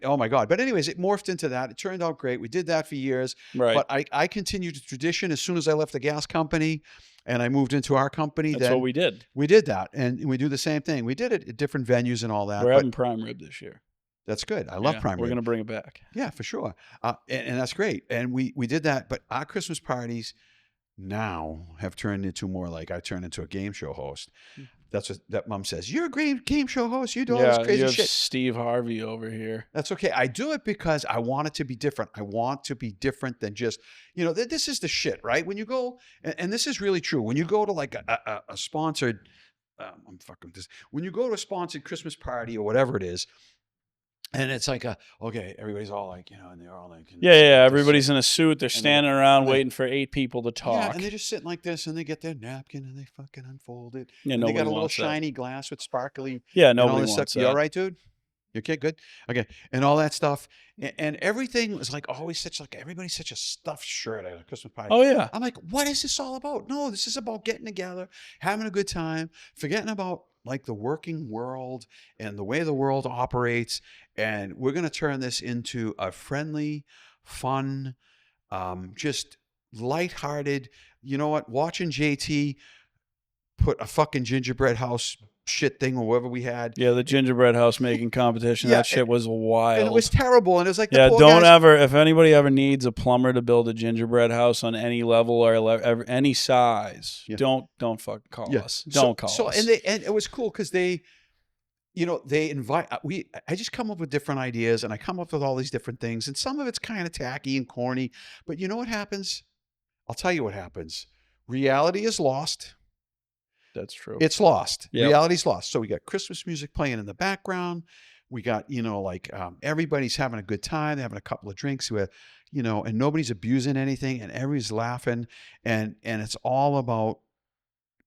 Oh my God. But anyways, it morphed into that. It turned out great. We did that for years. Right. But I continued the tradition as soon as I left the gas company and I moved into our company. That's what we did. We did that, and we do the same thing. We did it at different venues and all that. We're having prime rib this year. That's good. I love prime rib. We're going to bring it back. Yeah, for sure. And that's great. And we did that. But our Christmas parties now have turned into more like I turned into a game show host. That's what that mom says. You're a great game show host. You do all this crazy you have shit. Steve Harvey over here. That's okay. I do it because I want it to be different. I want to be different than just, this is the shit, right? When you go, and this is really true. When you go to like a sponsored, I'm fucking with this. When you go to a sponsored Christmas party or whatever it is, and it's like, okay, everybody's all like, and they're all like, everybody's in a suit. They're standing around waiting for 8 people to talk. Yeah, and they're just sitting like this, and they get their napkin, and they fucking unfold it. Yeah, and they got a little wants that. shiny glass with sparkly. Yeah, nobody wants stuff. that. You all right, dude? You okay? Good? Okay. And all that stuff. And everything was like always everybody's such a stuffed shirt at a Christmas party. Oh, yeah. I'm like, what is this all about? No, this is about getting together, having a good time, forgetting about like the working world and the way the world operates. And we're going to turn this into a friendly, fun, just lighthearted, you know what? Watching JT put a fucking gingerbread house shit thing or whatever we had. Yeah, the gingerbread house making competition. That shit was wild. And it was terrible. And it was like, if anybody ever needs a plumber to build a gingerbread house on any level or any size, don't fucking call us. Don't call us. And it was cool because they invite, I just come up with different ideas, and I come up with all these different things, and some of it's kind of tacky and corny, but you know what happens? I'll tell you what happens. Reality is lost. That's true. It's lost. Yep. Reality's lost. So we got Christmas music playing in the background. We got, everybody's having a good time. They're having a couple of drinks and nobody's abusing anything, and everybody's laughing. And it's all about,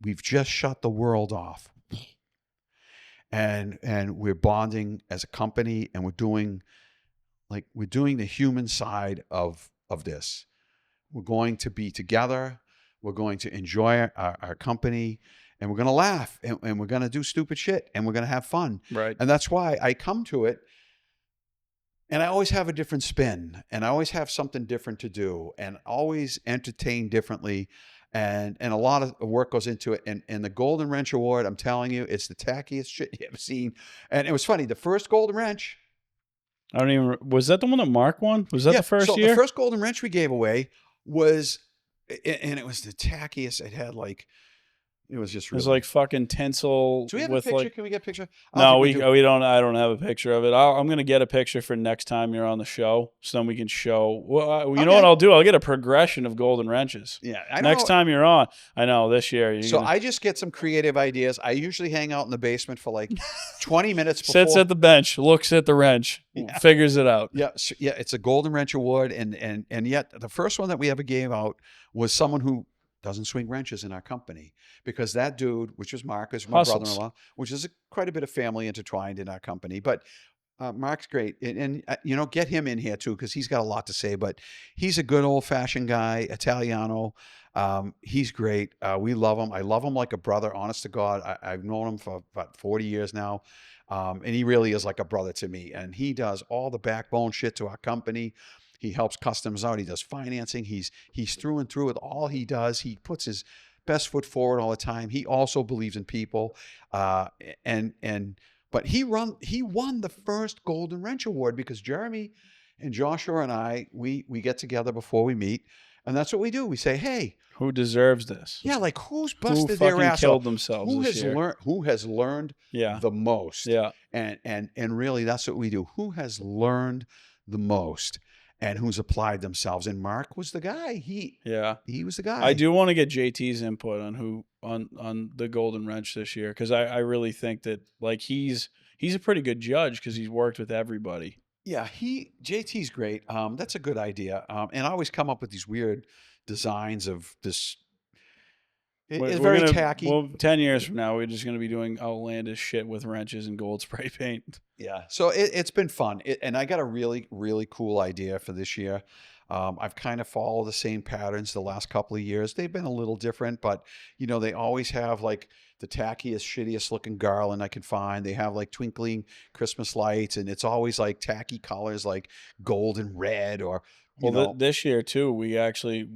we've just shut the world off. And we're bonding as a company, and we're doing the human side of this. We're going to be together. We're going to enjoy our company, and we're going to laugh, and we're going to do stupid shit, and we're going to have fun. Right. And that's why I come to it, and I always have a different spin, and I always have something different to do, and always entertain differently. and a lot of work goes into it. And the Golden Wrench Award, I'm telling you, it's the tackiest shit you ever seen. And it was funny. The first Golden Wrench. I don't even. Was that the one that Mark won? Was that the first so year? The first Golden Wrench we gave away was, and it was the tackiest. It had like. It was just really. It was like fucking tinsel. Do we have with a picture? Like, Can we get a picture? No, we don't. I don't have a picture of it. I'm gonna get a picture for next time you're on the show, so then we can show. Well, you know what I'll do? I'll get a progression of Golden Wrenches. Yeah, next time you're on. I know this year. I just get some creative ideas. I usually hang out in the basement for like 20 minutes. Sits at the bench, looks at the wrench, figures it out. Yeah, it's a Golden Wrench Award, and yet the first one that we ever gave out was someone who doesn't swing wrenches in our company, because that dude, which was Mark, is my brother-in-law, which is quite a bit of family intertwined in our company. But Mark's great, and get him in here too, because he's got a lot to say. But he's a good old-fashioned guy, Italiano. He's great. We love him. I love him like a brother. Honest to God, I've known him for about 40 years now, and he really is like a brother to me. And he does all the backbone shit to our company. He helps customers out. He does financing. He's through and through with all he does. He puts his best foot forward all the time. He also believes in people. But he won the first Golden Wrench Award because Jeremy and Joshua and I, we get together before we meet, and that's what we do. We say, hey, who deserves this? Yeah, like who's busted their ass killed up? themselves Who this year? Who has learned the most? Yeah. And really that's what we do. Who has learned the most? And who's applied themselves. And Mark was the guy. He was the guy. I do want to get JT's input on who on the Golden Wrench this year, because I really think that like he's a pretty good judge because he's worked with everybody. Yeah, JT's great. That's a good idea. And I always come up with these weird designs of this. It's very tacky. Well, 10 years from now, we're just going to be doing outlandish shit with wrenches and gold spray paint. Yeah. So it's been fun. And I got a really, really cool idea for this year. I've kind of followed the same patterns the last couple of years. They've been a little different, but they always have like the tackiest, shittiest looking garland I can find. They have like twinkling Christmas lights, and it's always like tacky colors like gold and red or, this year too,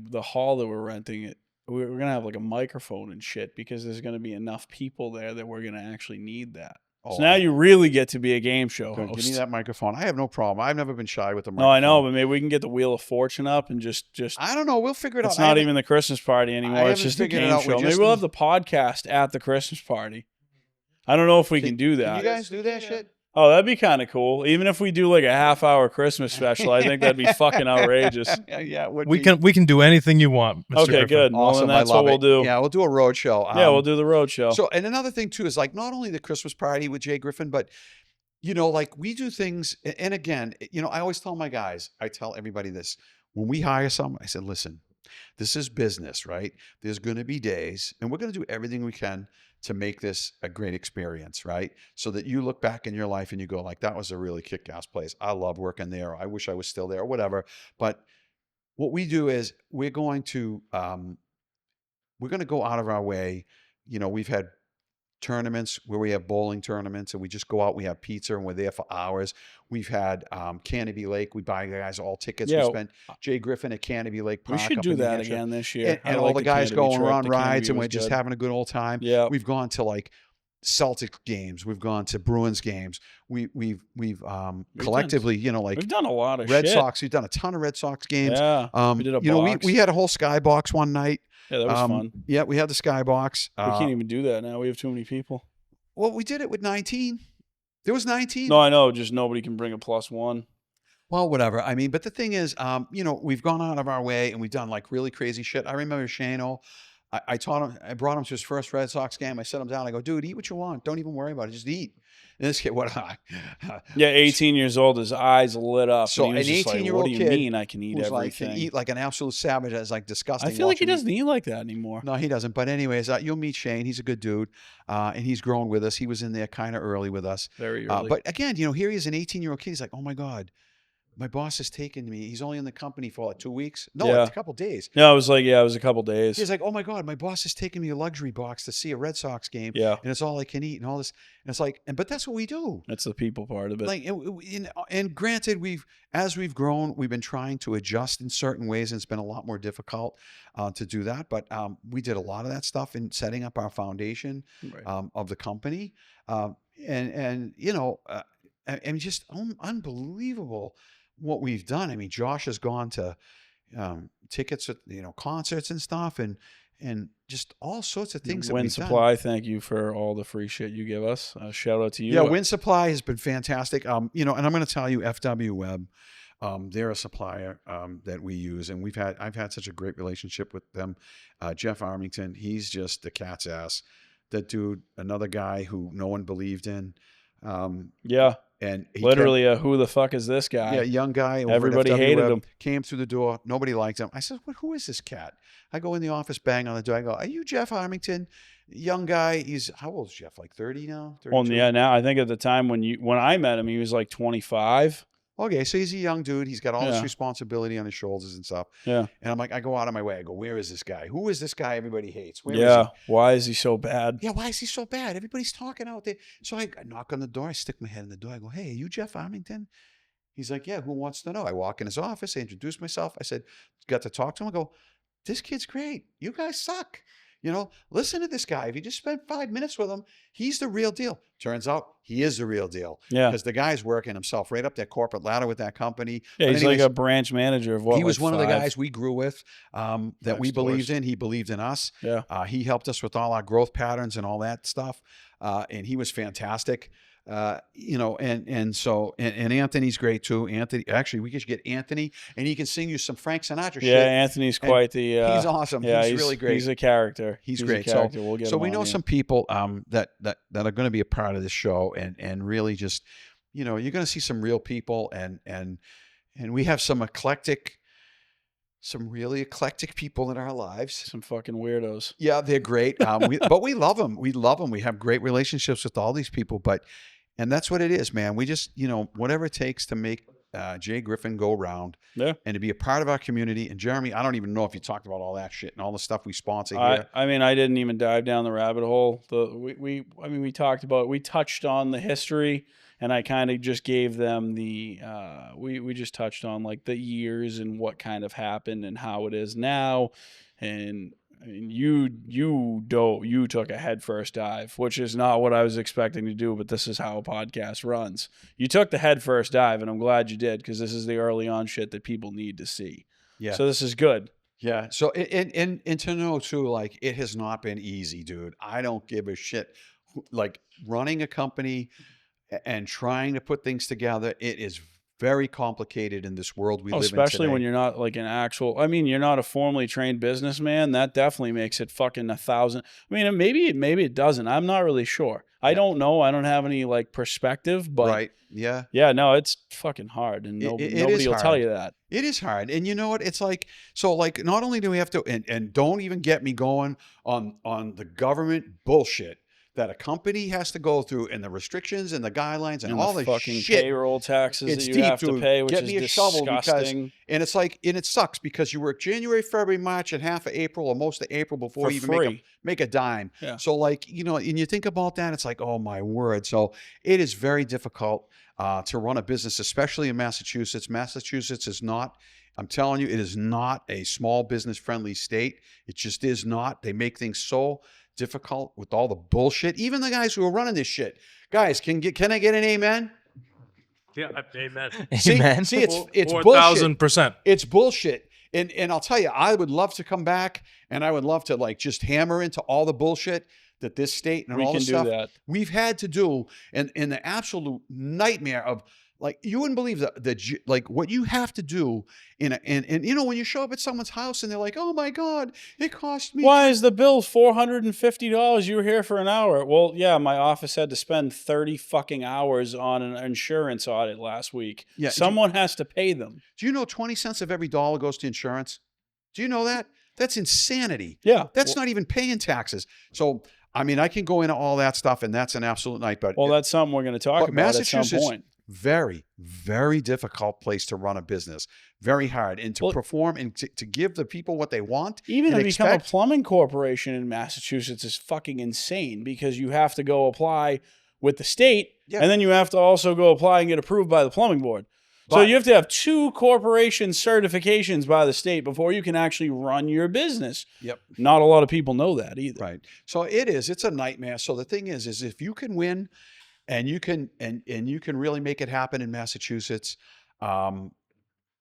the hall that we're renting, we're going to have like a microphone and shit because there's going to be enough people there that we're going to actually need that. So now you really get to be a game show host. Give me that microphone. I have no problem. I've never been shy with the microphone. No, I know, but maybe we can get the Wheel of Fortune up and just I don't know. We'll figure it out. It's not even the Christmas party anymore. It's just a game show. Maybe we'll have the podcast at the Christmas party. I don't know if we can do that. Can you guys do that shit? Oh, that'd be kind of cool. Even if we do like a half-hour Christmas special, I think that'd be fucking outrageous. Yeah, we can do anything you want, Mr. Okay, Griffin. good. Awesome. Well, then that's what we'll do. Yeah, we'll do a road show. We'll do the road show. So, and another thing too is like not only the Christmas party with Jay Griffin, but like we do things. And again, I always tell my guys, I tell everybody this: when we hire someone, I said, listen, this is business, right? There's going to be days, and we're going to do everything we can to make this a great experience, right? So that you look back in your life and you go like, that was a really kick-ass place. I love working there. I wish I was still there or whatever. But what we do is we're going to go out of our way. We've had tournaments where we have bowling tournaments and we just go out, we have pizza and we're there for hours. We've had Canopy Lake. We buy guys all tickets. We spent Jay Griffin at Canopy Lake Park. We should do that again this year. And all the guys go and run rides and we're just having a good old time. Yeah. We've gone to like Celtics games. We've gone to Bruins games. We've collectively, we've done a lot of Red shit. Sox. We've done a ton of Red Sox games. Yeah. We did a box. We had a whole skybox one night. Yeah, that was fun. Yeah, we had the skybox. We can't even do that now. We have too many people. Well, we did it with 19. There was 19. No, I know. Just nobody can bring a +1. Well, whatever. I mean, but the thing is, we've gone out of our way and we've done like really crazy shit. I remember Shano. I brought him to his first Red Sox game. I set him down. I go, dude, eat what you want. Don't even worry about it. Just eat. And this kid, 18 years old, his eyes lit up. So and he was an 18-year-old like, what do you mean I can eat everything? Can eat like an absolute savage. That's like disgusting. I feel like he doesn't eat like that anymore. No, he doesn't. But anyways, you'll meet Shane. He's a good dude. And he's grown with us. He was in there kind of early with us. Very early. But again, here he is, an 18-year-old kid. He's like, oh my God, my boss has taken me. He's only in the company for like 2 weeks. No, Yeah. it's a couple days. No, it was like, yeah, it was a couple days. He's like, oh my God, my boss has taken me a luxury box to see a Red Sox game. Yeah. And it's all I can eat and all this. And it's like, but that's what we do. That's the people part of it. Like, and granted, as we've grown, we've been trying to adjust in certain ways, and it's been a lot more difficult to do that. But we did a lot of that stuff in setting up our foundation Right. of the company, and just unbelievable what we've done. I mean, Josh has gone to tickets at concerts and stuff, and just all sorts of things that Wind we've Supply, done. thank you for all the free shit you give us. Shout out to you. Yeah, Wind Supply has been fantastic. And I'm going to tell you, FW Web, they're a supplier that we use, and I've had such a great relationship with them. Jeff Armington, he's just the cat's ass. That dude, another guy who no one believed in. Yeah. And he literally, who the fuck is this guy? Yeah, young guy. Over Everybody at FW hated Web, him. Came through the door. Nobody liked him. I said, who is this cat? I go in the office, bang on the door. I go, are you Jeff Armington? Young guy. How old is Jeff? Like 30 now? 32? Well, yeah, now I think at the time when I met him, he was like 25. Okay, so he's a young dude. He's got all this Yeah. responsibility on his shoulders and stuff. Yeah. And I'm like, I go out of my way. I go, where is this guy? Who is this guy everybody hates? Where is Yeah. he? Why is he so bad? Yeah, why is he so bad? Everybody's talking out there. So I knock on the door. I stick my head in the door. I go, hey, are you Jeff Armington? He's like, yeah, who wants to know? I walk in his office. I introduce myself. I said, got to talk to him. I go, this kid's great. You guys suck. Listen to this guy. If you just spend 5 minutes with him, he's the real deal. Turns out he is the real deal. Yeah. Because the guy's working himself right up that corporate ladder with that company. Yeah, But he's anyways, like a branch manager of what? he was like one of the 5? guys we grew with that 5 we believed stores. in. He believed in us. Yeah. He helped us with all our growth patterns and all that stuff. And he was fantastic. And Anthony's great too. Anthony, actually, we could get Anthony, and he can sing you some Frank Sinatra shit. Yeah, Anthony's And quite the. he's awesome. Yeah, he's really great. He's a character. He's a great. character. We'll get So him we on know here. some people that are going to be a part of this show, and really just, you're going to see some real people, and we have some really eclectic people in our lives. Some fucking weirdos. Yeah, they're great. But we love them. We love them. We have great relationships with all these people. And that's what it is, man. We just, whatever it takes to make Jay Griffin go round, Yeah. and to be a part of our community. And Jeremy, I don't even know if you talked about all that shit and all the stuff we sponsor here. I mean, I didn't even dive down the rabbit hole. We touched on the history, and I kind of just gave them we just touched on like the years and what kind of happened and how it is now. And I mean, you took a headfirst dive, which is not what I was expecting to do, but this is how a podcast runs. You took the headfirst dive, and I'm glad you did, because this is the early on shit that people need to see. Yeah. So this is good. Yeah. So and to know too, like, it has not been easy, dude. I don't give a shit. Like, running a company and trying to put things together, it is very complicated in this world we live in today. Especially when you're not like you're not a formally trained businessman. That definitely makes it fucking 1,000. I mean, maybe it doesn't. I'm not really sure. I don't know. I don't have any like perspective, but right. Yeah. Yeah, no, it's fucking hard, and nobody will tell you that. It is hard. And you know what? It's like, so like, not only do we have to, and don't even get me going on the government bullshit that a company has to go through, and the restrictions and the guidelines and all the fucking shit. payroll taxes It's that you deep, have to dude. pay, which Get is me a shovel disgusting. And it's like, and it sucks because you work January, February, March, and half of April, or most of April before For you even free. make a dime. Yeah. So like, and you think about that, it's like, oh my word. So it is very difficult to run a business, especially in Massachusetts. Massachusetts is not, I'm telling you, it is not a small business friendly state. It just is not. They make things so difficult with all the bullshit. Even the guys who are running this shit. Guys, can I get an amen? Yeah, amen. See, it's bullshit. 4,000%. It's bullshit. And I'll tell you, I would love to come back, and I would love to like just hammer into all the bullshit that this state and We all the can do stuff that. we've had to do, and the absolute nightmare of, like, you wouldn't believe like what you have to do and when you show up at someone's house and they're like, oh my God, it cost me. Why is the bill $450? You were here for an hour. Well, yeah, my office had to spend 30 fucking hours on an insurance audit last week. Yeah, Someone has to pay them. Do you know 20 cents of every dollar goes to insurance? Do you know that? That's insanity. Yeah. That's not even paying taxes. So, I mean, I can go into all that stuff, and that's an absolute night. But Well, that's something we're going to talk about at some point. Very, very difficult place to run a business. Very hard. And to perform and to give the people what they want. Even and to become a plumbing corporation in Massachusetts is fucking insane because you have to go apply with the state, and then you have to also go apply and get approved by the plumbing board. So you have to have 2 corporation certifications by the state before you can actually run your business. Yep. Not a lot of people know that either. Right. So it's a nightmare. So the thing is if you can win and you can you can really make it happen in Massachusetts,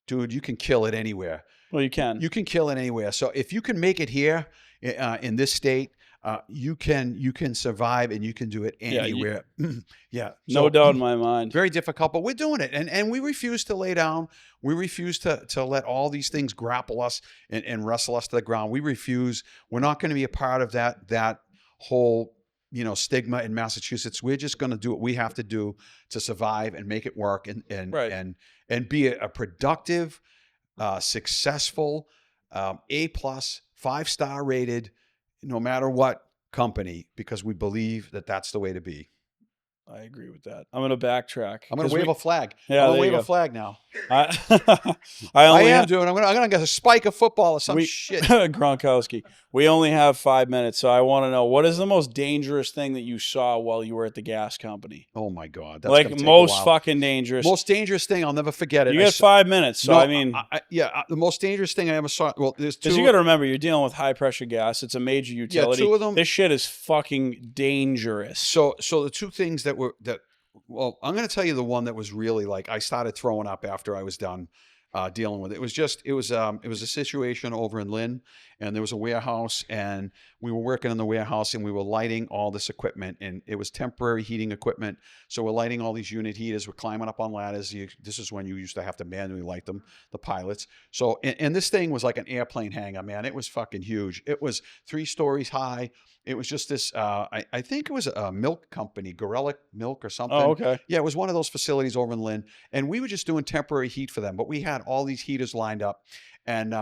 dude, you can kill it anywhere. Well, you can. You can kill it anywhere. So if you can make it here in this state, you can survive and you can do it anywhere. Yeah. No doubt in my mind. Very difficult, but we're doing it. And we refuse to lay down. We refuse to let all these things grapple us and wrestle us to the ground. We refuse. We're not going to be a part of that whole, stigma in Massachusetts. We're just going to do what we have to do to survive and make it work and be a productive, successful, A+, 5-star rated, no matter what company, because we believe that that's the way to be. I agree with that. I'm going to backtrack. I'm going to wave a flag. Yeah, I'm going to wave a flag now. I am doing. I'm going to get a spike of football or some shit. Gronkowski. We only have 5 minutes, so I want to know, what is the most dangerous thing that you saw while you were at the gas company? Oh my God. That's like most fucking dangerous. Most dangerous thing, I'll never forget it. You got 5 minutes, so the most dangerous thing I ever saw. Well, there's 2. Because you got to remember, you're dealing with high pressure gas. It's a major utility. Yeah, 2 of them. This shit is fucking dangerous. So the 2 things I'm going to tell you the one that was really like I started throwing up after I was done dealing with it. It was a situation over in Lynn, and there was a warehouse, and we were working in the warehouse, and we were lighting all this equipment, and it was temporary heating equipment. So we're lighting all these unit heaters. We're climbing up on ladders. This is when you used to have to manually light them, the pilots. So and this thing was like an airplane hangar, man. It was fucking huge. It was 3 stories high. It was just this, I think it was a milk company, Gorilla Milk or something. Oh, okay. Yeah, it was one of those facilities over in Lynn. And we were just doing temporary heat for them. But we had all these heaters lined up. And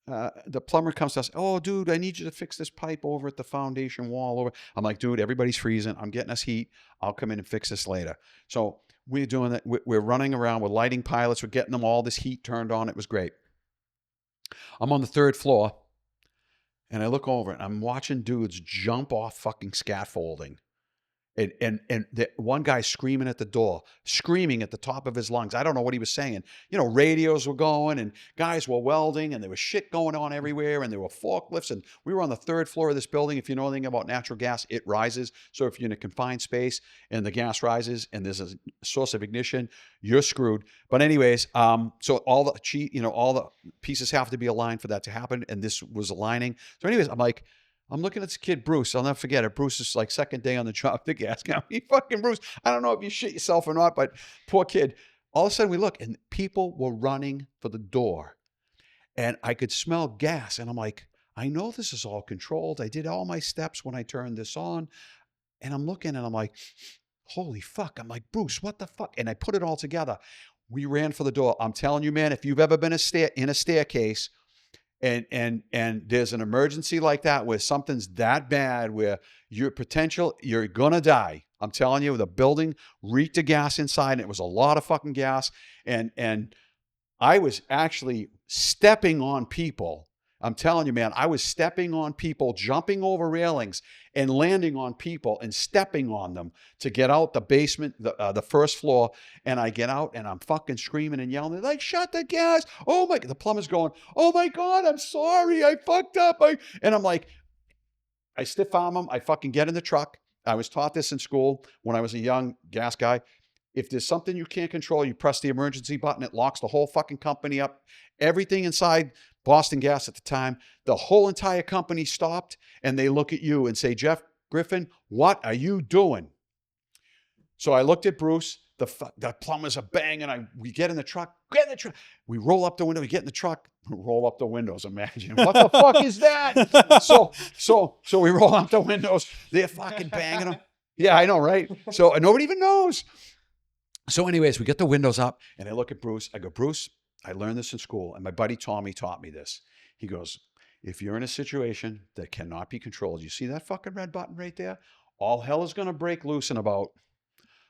the plumber comes to us, oh, dude, I need you to fix this pipe over at the foundation wall. Over. I'm like, dude, everybody's freezing. I'm getting us heat. I'll come in and fix this later. So we're doing that. We're running around. We're lighting pilots. We're getting them all this heat turned on. It was great. I'm on the 3rd floor. And I look over and I'm watching dudes jump off fucking scaffolding. And the one guy screaming at the door, screaming at the top of his lungs. I don't know what he was saying. Radios were going and guys were welding and there was shit going on everywhere and there were forklifts. And we were on the 3rd floor of this building. If you know anything about natural gas, it rises. So if you're in a confined space and the gas rises and there's a source of ignition, you're screwed. But anyways, so all the pieces have to be aligned for that to happen. And this was aligning. So anyways, I'm looking at this kid, Bruce. I'll never forget it. Bruce is like 2nd day on the job, the gas company. Fucking Bruce. I don't know if you shit yourself or not, but poor kid. All of a sudden we look and people were running for the door. And I could smell gas. And I'm like, I know this is all controlled. I did all my steps when I turned this on. And I'm looking and I'm like, holy fuck. I'm like, Bruce, what the fuck? And I put it all together. We ran for the door. I'm telling you, man, if you've ever been in a staircase, and there's an emergency like that where something's that bad where you're gonna die. I'm telling you, the building reeked of gas inside, and it was a lot of fucking gas. And I was actually stepping on people. I'm telling you, man, I was stepping on people, jumping over railings and landing on people and stepping on them to get out the basement, the 1st floor. And I get out and I'm fucking screaming and yelling. They're like, shut the gas. Oh my, the plumber's going, oh my God, I'm sorry. I fucked up. And I'm like, I stiff arm them. I fucking get in the truck. I was taught this in school when I was a young gas guy. If there's something you can't control, you press the emergency button. It locks the whole fucking company up. Everything inside Boston Gas at the time, the whole entire company stopped and they look at you and say, Jeff Griffin, what are you doing? So I looked at Bruce. The plumbers are banging. We get in the truck. Get in the truck. We roll up the window. We get in the truck. Roll up the windows. Imagine what the fuck is that? So we roll up the windows. They're fucking banging them. Yeah, I know, right? So nobody even knows. So anyways, we get the windows up and I look at Bruce. I go, Bruce, I learned this in school, and my buddy Tommy taught me this. He goes, if you're in a situation that cannot be controlled, you see that fucking red button right there? All hell is going to break loose in about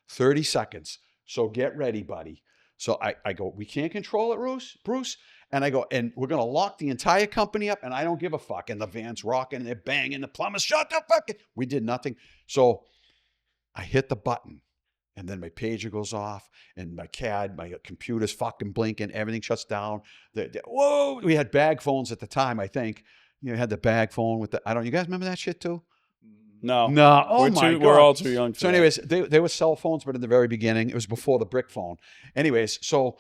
30 seconds. So get ready, buddy. So I go, we can't control it, Bruce. And I go, and we're going to lock the entire company up, and I don't give a fuck. And the van's rocking, and they're banging. The plumbers, shut the fuck. We did nothing. So I hit the button, and then my pager goes off, and my computer's fucking blinking. Everything shuts down. Whoa! We had bag phones at the time, I think. You had the bag phone with the, you guys remember that shit too? No. No. Oh we're my God. We're all too young for So that. anyways, they were cell phones, but in the very beginning, it was before the brick phone. Anyways, so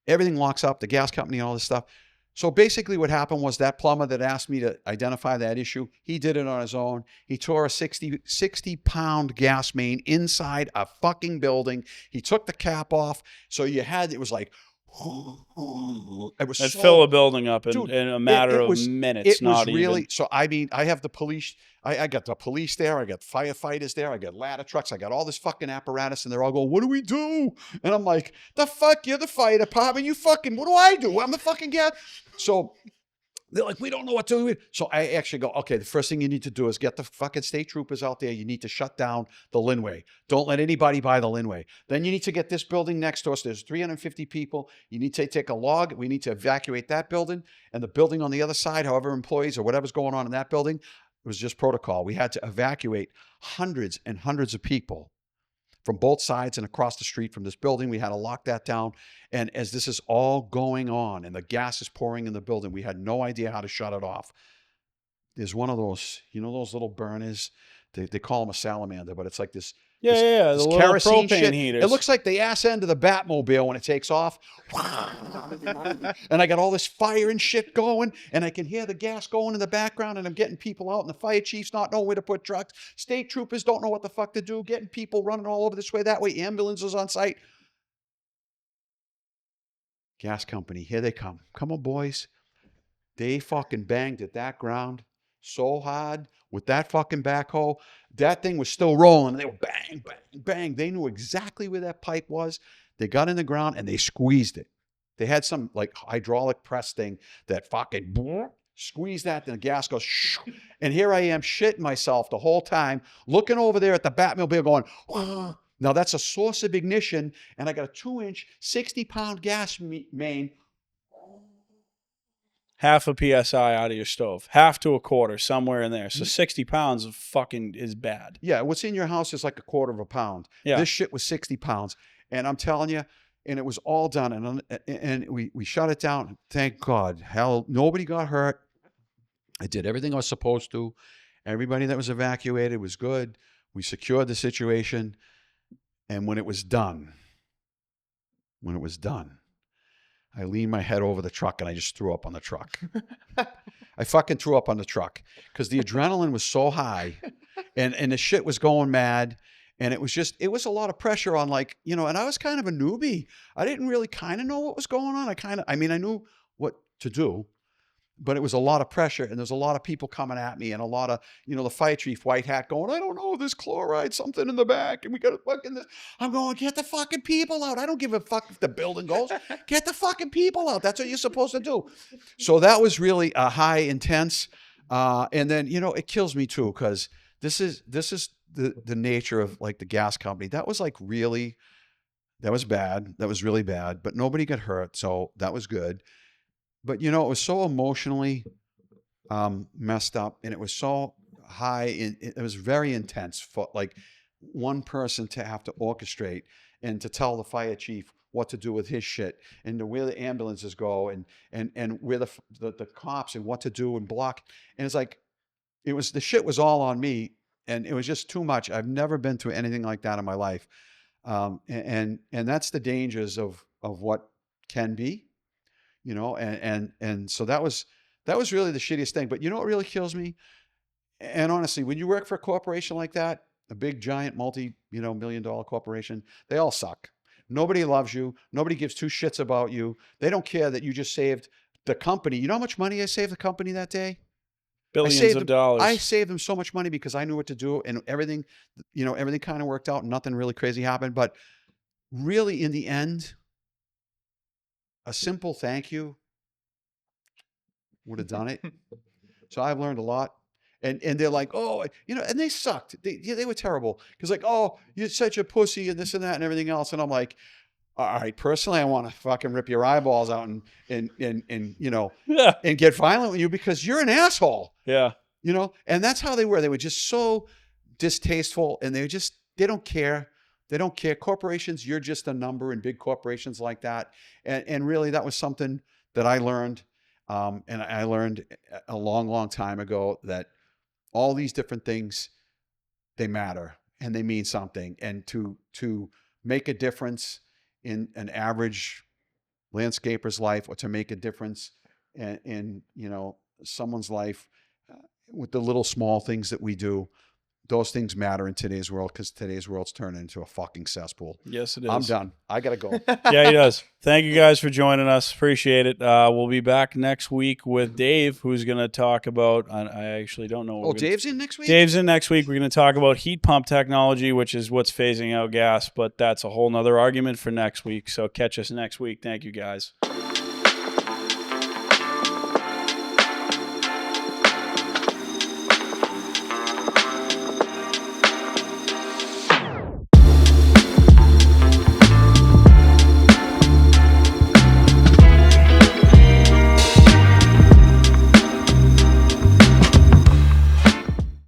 everything locks up, the gas company, all this stuff. So basically what happened was that plumber that asked me to identify that issue, he did it on his own. He tore a 60-pound gas main inside a fucking building. He took the cap off. So it was like, it was Let's fill a building up in a matter of minutes. It was really, so I mean, I have the police, I got the police there, I got firefighters there, I got ladder trucks, I got all this fucking apparatus, and they're all going, what do we do? And I'm like, the fuck, you're the fire department, what do I do? I'm the fucking gas. So they're like, we don't know what to do. So I actually go, okay, the first thing you need to do is get the fucking state troopers out there. You need to shut down the Linway. Don't let anybody buy the Linway. Then you need to get this building next to us. There's 350 people. You need to take a log. We need to evacuate that building. And the building on the other side, however employees or whatever's going on in that building, it was just protocol. We had to evacuate hundreds and hundreds of people from both sides and across the street from this building. We had to lock that down. And as this is all going on and the gas is pouring in the building, we had no idea how to shut it off. There's one of those, those little burners, they call them a salamander, but it's like this. The little kerosene propane shit. heaters. It looks like the ass end of the Batmobile when it takes off. And I got all this fire and shit going, and I can hear the gas going in the background, and I'm getting people out, and the fire chiefs not knowing where to put trucks. State troopers don't know what the fuck to do, getting people running all over this way, that way, ambulances on site. Gas company, here they come. Come on, boys. They fucking banged at that ground so hard with that fucking backhoe. That thing was still rolling. They were bang, bang, bang. They knew exactly where that pipe was. They got in the ground and they squeezed it. They had some like hydraulic press thing that fucking squeezed that, and the gas goes shh. And here I am shitting myself the whole time, looking over there at the Batmobile going, whoa. Now that's a source of ignition, and I got a 2-inch, 60-pound gas main. Half a PSI out of your stove, half to a quarter, somewhere in there. So 60 pounds of fucking is bad. Yeah, what's in your house is like a quarter of a pound. Yeah. This shit was 60 pounds. And I'm telling you, and it was all done. And we shut it down. Thank God. Hell, nobody got hurt. I did everything I was supposed to. Everybody that was evacuated was good. We secured the situation. And when it was done, I leaned my head over the truck and I just threw up on the truck. I fucking threw up on the truck because the adrenaline was so high and the shit was going mad. And it was a lot of pressure on, like, and I was kind of a newbie. I didn't really kind of know what was going on. I knew what to do, but it was a lot of pressure, and there's a lot of people coming at me, and a lot of, the fire chief, white hat, going, I don't know, there's chloride, something in the back, and we got to fucking this. I'm going, get the fucking people out. I don't give a fuck if the building goes. Get the fucking people out. That's what you're supposed to do. So that was really a high intense. And then, it kills me too, because this is the nature of like the gas company. That was like really, that was bad. That was really bad, but nobody got hurt. So that was good. But, it was so emotionally messed up, and it was so high. It was very intense for like one person to have to orchestrate and to tell the fire chief what to do with his shit, and to where the ambulances go, and where the cops, and what to do and block. And it's like, the shit was all on me, and it was just too much. I've never been through anything like that in my life. And that's the dangers of what can be. And so that was really the shittiest thing. But what really kills me? And honestly, when you work for a corporation like that, a big, giant, multi-million-dollar corporation, they all suck. Nobody loves you. Nobody gives two shits about you. They don't care that you just saved the company. You know how much money I saved the company that day? Billions of dollars. I saved them so much money because I knew what to do, and everything kind of worked out. Nothing really crazy happened. But really, in the end, a simple thank you would have done it. So I've learned a lot. And they're like, oh, and they sucked. They were terrible. Because like, oh, you're such a pussy and this and that and everything else. And I'm like, all right, personally, I want to fucking rip your eyeballs out and Yeah. and get violent with you because you're an asshole. Yeah. And that's how they were. They were just so distasteful, and they don't care. They don't care. Corporations, you're just a number in big corporations like that. And really, that was something that I learned. And I learned a long, long time ago that all these different things, they matter and they mean something. And to make a difference in an average landscaper's life, or to make a difference in someone's life with the little small things that we do, those things matter in today's world, because today's world's turning into a fucking cesspool. Yes, it is. I'm done. I got to go. Yeah, he does. Thank you guys for joining us. Appreciate it. We'll be back next week with Dave, who's going to talk about, I actually don't know. Dave's in next week? Dave's in next week. We're going to talk about heat pump technology, which is what's phasing out gas, but that's a whole nother argument for next week. So catch us next week. Thank you, guys.